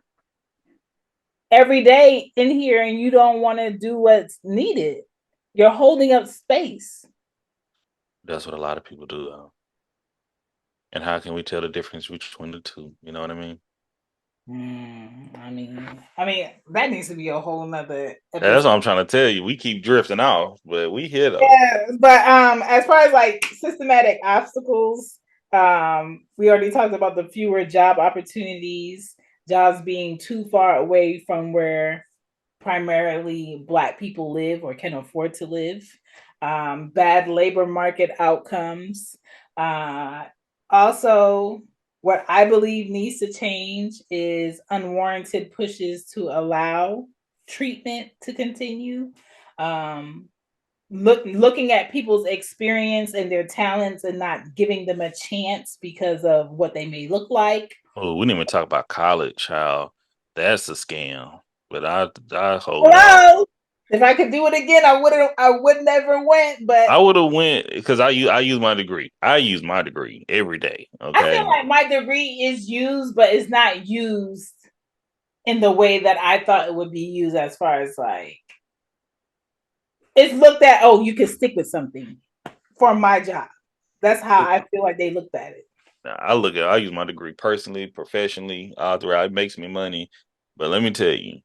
every day in here and you don't want to do what's needed. You're holding up space. That's what a lot of people do. and how can we tell the difference between the two? You know what I mean? I mean, that needs to be a whole nother That's episode. what I'm trying to tell you. We keep drifting off, but we here though. Yeah, but as far as like systematic obstacles, we already talked about the fewer job opportunities, jobs being too far away from where primarily Black people live or can afford to live, bad labor market outcomes. Uh, Also, what I believe needs to change is unwarranted pushes to allow treatment to continue. Um, looking at people's experience and their talents and not giving them a chance because of what they may look like. Oh, we didn't even talk about college, child. That's a scam. But I hold off. Hello. If I could do it again, I would never went, but I would have went because I use my degree. I use my degree every day. I feel Okay. like my degree is used, but it's not used in the way that I thought it would be used as far as like it's looked at, oh, you can stick with something for my job. That's how I feel like they looked at it. I use my degree personally, professionally, all throughout. It makes me money. But let me tell you,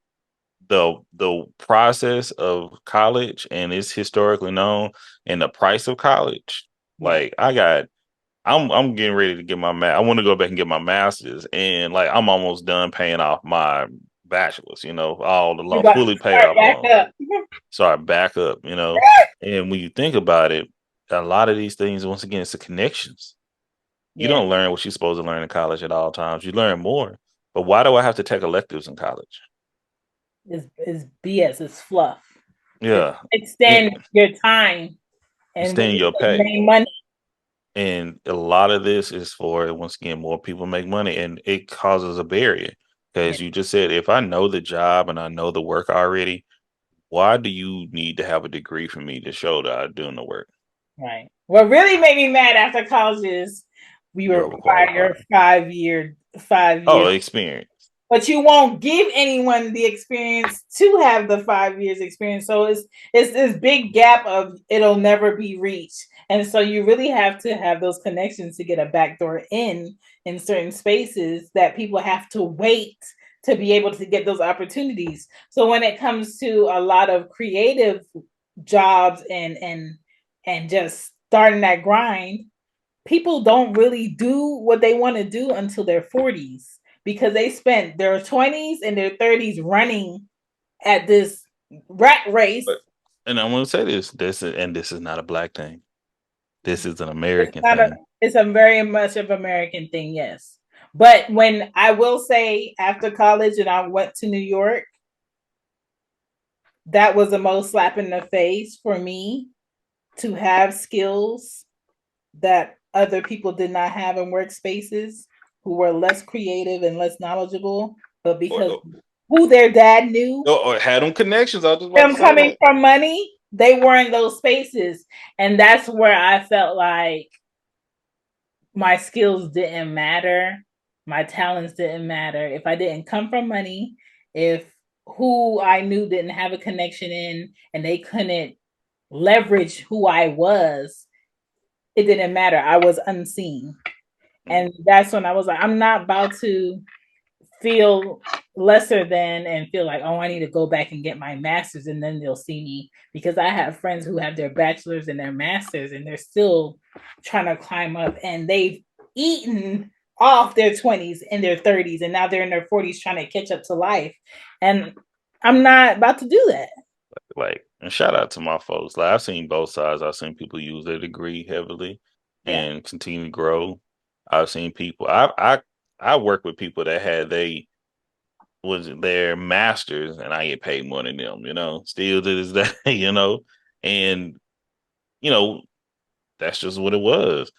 the process of college and it's historically known and the price of college, Yeah. like I'm getting ready to get I want to go back and get my master's and like I'm almost done paying off my bachelor's, all the You loan got to fully paid start off back loan. up. So I back up. And when you think about it, a lot of these things, once again, it's the connections. You Yeah. don't learn what you're supposed to learn in college at all times. You learn more. But why do I have to take electives in college? It's BS, it's fluff. It's Yeah. extend It, your time and extend your pay. make money. And a lot of this is for, once again, more people make money and it causes a barrier. Yeah. Because you just said, if I know the job and I know the work already, why do you need to have a degree for me to show that I'm doing the work? Right. What really made me mad after college is we You're require overqualified. 5 years, Oh, experience. but you won't give anyone the experience to have the 5 years experience. So it's this big gap of it'll never be reached. And so you really have to have those connections to get a backdoor in certain spaces that people have to wait to be able to get those opportunities. So when it comes to a lot of creative jobs and just starting that grind, people don't really do what they want to do until their 40s because they spent their 20s and their 30s running at this rat race. But and I want to say this is not a black thing. This is an It's American not a thing. it's a very much of American thing, yes. But when I will say after college and I went to New York, that was the most slap in the face for me to have skills that other people did not have in workspaces who were less creative and less knowledgeable, but because Or, who their dad knew, or had them connections. I was just about to them say coming that. from money, they were in those spaces. And that's where I felt like my skills didn't matter, my talents didn't matter. If I didn't come from money, if who I knew didn't have a connection in and they couldn't leverage who I was, it didn't matter. I was unseen. And that's when I was like, I'm not about to feel lesser than and feel like, oh, I need to go back and get my master's and then they'll see me. Because I have friends who have their bachelor's and their masters and they're still trying to climb up and they've eaten off their 20s and their 30s and now they're in their 40s trying to catch up to life. And I'm not about to do that. Like, and shout out to my folks. Like, I've seen both sides. I've seen people use their degree heavily Yeah. and continue to grow. I've seen people. I work with people that had they was their masters, and I get paid more than them. Still to this day. And you know that's just what it was.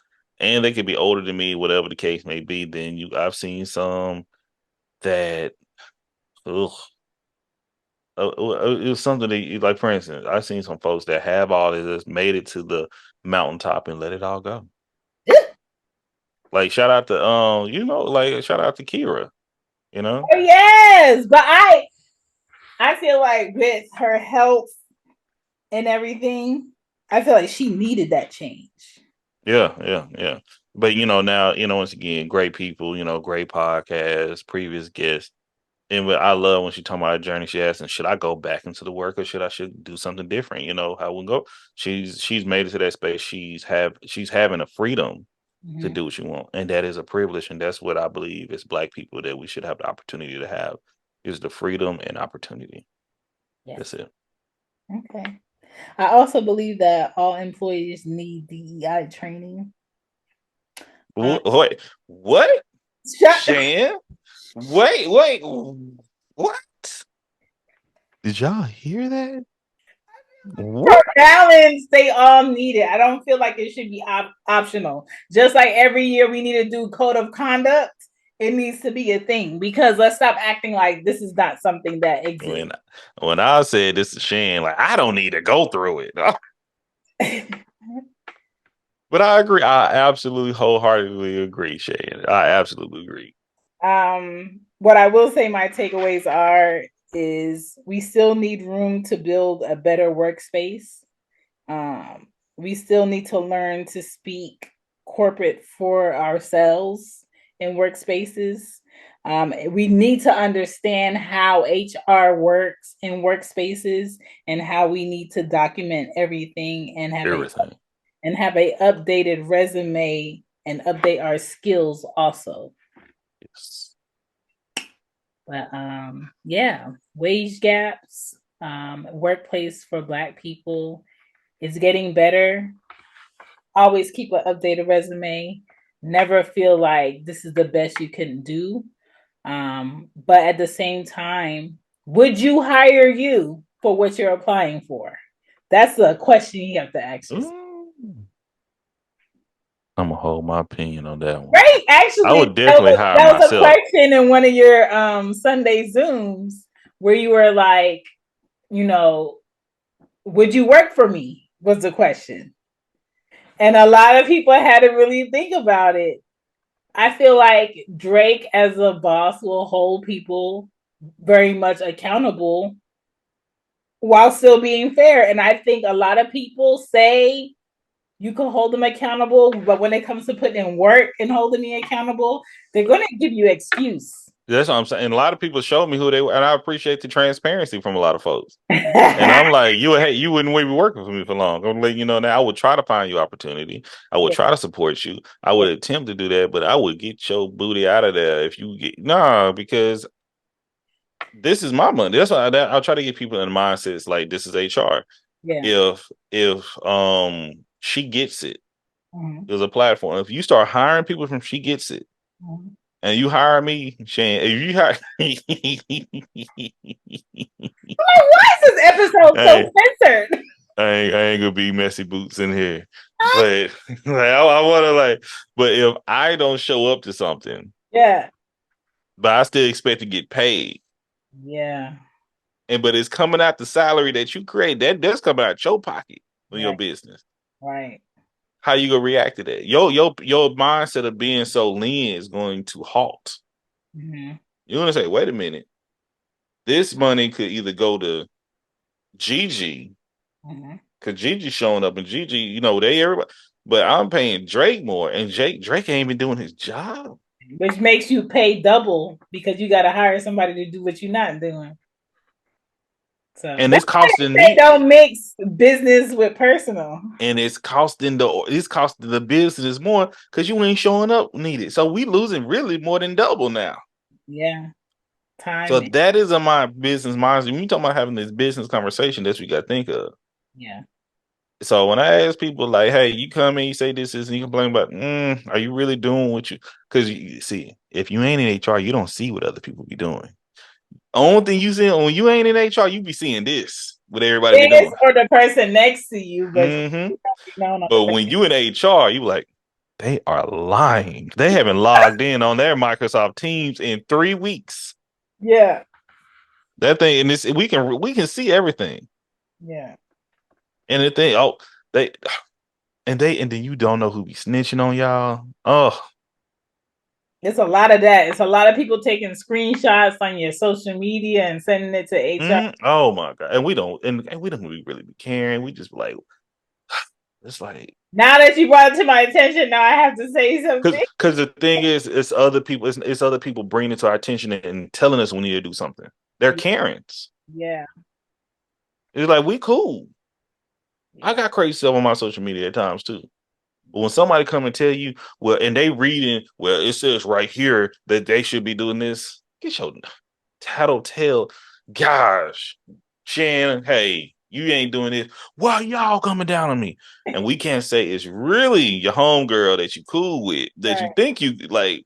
And they could be older than me, whatever the case may be. Then I've seen some that, ugh, it was something that like, for instance, I've seen some folks that have all of this, made it to the mountaintop and let it all go. Like shout out to like shout out to Kira, you know? Oh yes, but I feel like with her health and everything, I feel like she needed that change. Yeah. But now, once again, great people, great podcasts, previous guests. And I love when she talking about her journey. She asking, should I go back into the work or should do something different? How we go. She's made it to that space. She's having a freedom to Mhm. do what you want. And that is a privilege. And that's what I believe as Black people that we should have the opportunity to have is the freedom and opportunity. Yes. That's it. Okay. I also believe that all employees need DEI training. Uh, Wait, what? shut Shan? Wait. What? Did y'all hear that? for What? balance, they all need it. I don't feel like it should be optional. Just like every year we need to do code of conduct, it needs to be a thing because let's stop acting like this is not something that exists. When when I said this to Shan, like I don't need to go through it. But I agree. I absolutely wholeheartedly agree, Shan. I absolutely agree. What I will say my takeaways are is we still need room to build a better workspace. We still need to learn to speak corporate for ourselves in workspaces. We need to understand how HR works in workspaces and how we need to document everything and Everything. have a updated resume and update our skills also. Yes. But yeah, wage gaps, workplace for Black people is getting better. Always keep an updated resume. Never feel like this is the best you can do. But at the same time, would you hire you for what you're applying for? That's a question you have to ask yourself. Mm. I'm gonna hold my opinion on that one. Right? I Actually, would definitely hire that was a myself. question in one of your Sunday Zooms where you were like, you know, would you work for me? Was the question. And a lot of people had to really think about it. I feel like Drake, as a boss, will hold people very much accountable while still being fair. And I think a lot of people say you can hold them accountable, but when it comes to putting in work and holding me accountable, they're going to give you excuse. That's what I'm saying. And a lot of people showed me who they were, and I appreciate the transparency from a lot of folks. And I'm like, you wouldn't be working for me for long. I'm letting you know now. I would try to find you opportunity. I would Yeah, try to support you. I yeah, would attempt to do that, but I would get your booty out of there if you get nah, because this is my money. That's why I'll try to get people in the mindsets like this is HR. yeah. If she gets it, Mhm, there's a platform. If you start hiring people from she gets it, mhm. and you hire me, Shane, if you hire Why is this episode so hey, censored? I ain't gonna be messy boots in here. But like I wanna like, but if I don't show up to something, Yeah, but I still expect to get paid. yeah, And but it's coming out the salary that you create, that does come out your pocket on your right, business. right. How you gonna react to that? Your mindset of being so lean is going to halt. Mhm, You're gonna say, wait a minute, this money could either go to Gigi, mhm. because Gigi showing up and Gigi, they everybody, but I'm paying Drake more, and Drake ain't even doing his job. Which makes you pay double because you got to hire somebody to do what you're not doing. So And that's it's why costing they say me, don't mix business with personal. and it's costing the business more because you ain't showing up needed. So we losing really more than double now. Yeah, So time. that is my business mindset. When you talking about having this business conversation, that's what you got to think of. Yeah, So when I ask people like, "Hey, you come in, you say this is," and you complain about, are you really doing what you? Because you see, if you ain't in HR, you don't see what other people be doing. Only thing you see when you ain't in HR, you be seeing this what everybody be this doing. or the person next to you, but Hmm. you don't be known on the But when you in HR, you like, they are lying. They haven't logged in on their Microsoft Teams in 3 weeks. yeah, That thing, and this we can see everything. yeah. And the thing, they and then you don't know who be snitching on y'all. Oh, It's a lot of that. It's a lot of people taking screenshots on your social media and sending it to HR. oh my god. And we don't really be caring. We just be like, It's like, now that you brought it to my attention, now I have to say something. because the thing is, it's other people. It's other people bringing it to our attention and telling us we need to do something. They're Karens. Yeah, It's like we cool. I yeah, got crazy stuff on my social media at times too. But when somebody come and tell you, well, and they reading, well, it says right here that they should be doing this. Get your tattletale, gosh, Shannon, hey, you ain't doing this. Why y'all coming down on me? And we can't say it's really your homegirl that you cool with, that you right. think you like.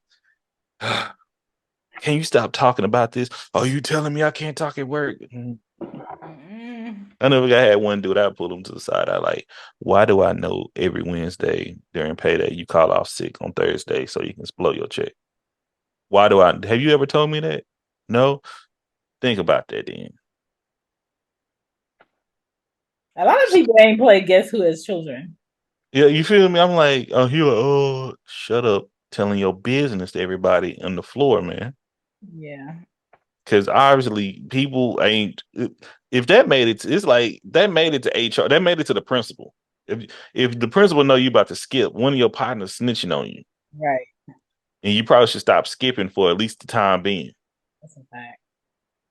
Can you stop talking about this? Oh, you telling me I can't talk at work? Mm-mm. I never got had one dude. I pulled him to the side. I like, why do I know every Wednesday during payday you call off sick on Thursday so you can blow your check? Why do I? Have you ever told me that? No. Think about that then. A lot of people ain't play Guess Who as children. Yeah, you feel me? I'm like, oh, he like, oh, shut up, telling your business to everybody on the floor, man. Yeah, Because obviously people ain't. If that made it, it's like that made it to HR. That made it to the principal. If the principal know you about to skip, one of your partners snitching on you, right. and you probably should stop skipping for at least the time being. That's a fact.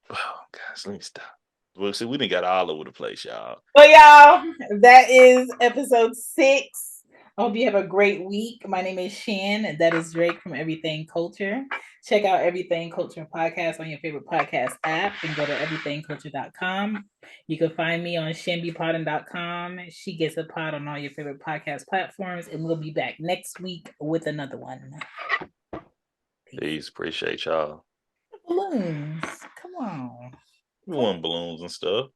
Oh gosh, let me stop. Well, see, we didn't got all over the place, y'all. Well, y'all, that is episode 6. I hope you have a great week. My name is Shan, and that is Drake from Everything Culture. Check out Everything Culture podcast on your favorite podcast app and go to everythingculture.com. You can find me on shanbypodden.com. She gets a pod on all your favorite podcast platforms, and we'll be back next week with another one. Peace. Peace. Appreciate y'all. Balloons. Come on. We want balloons and stuff.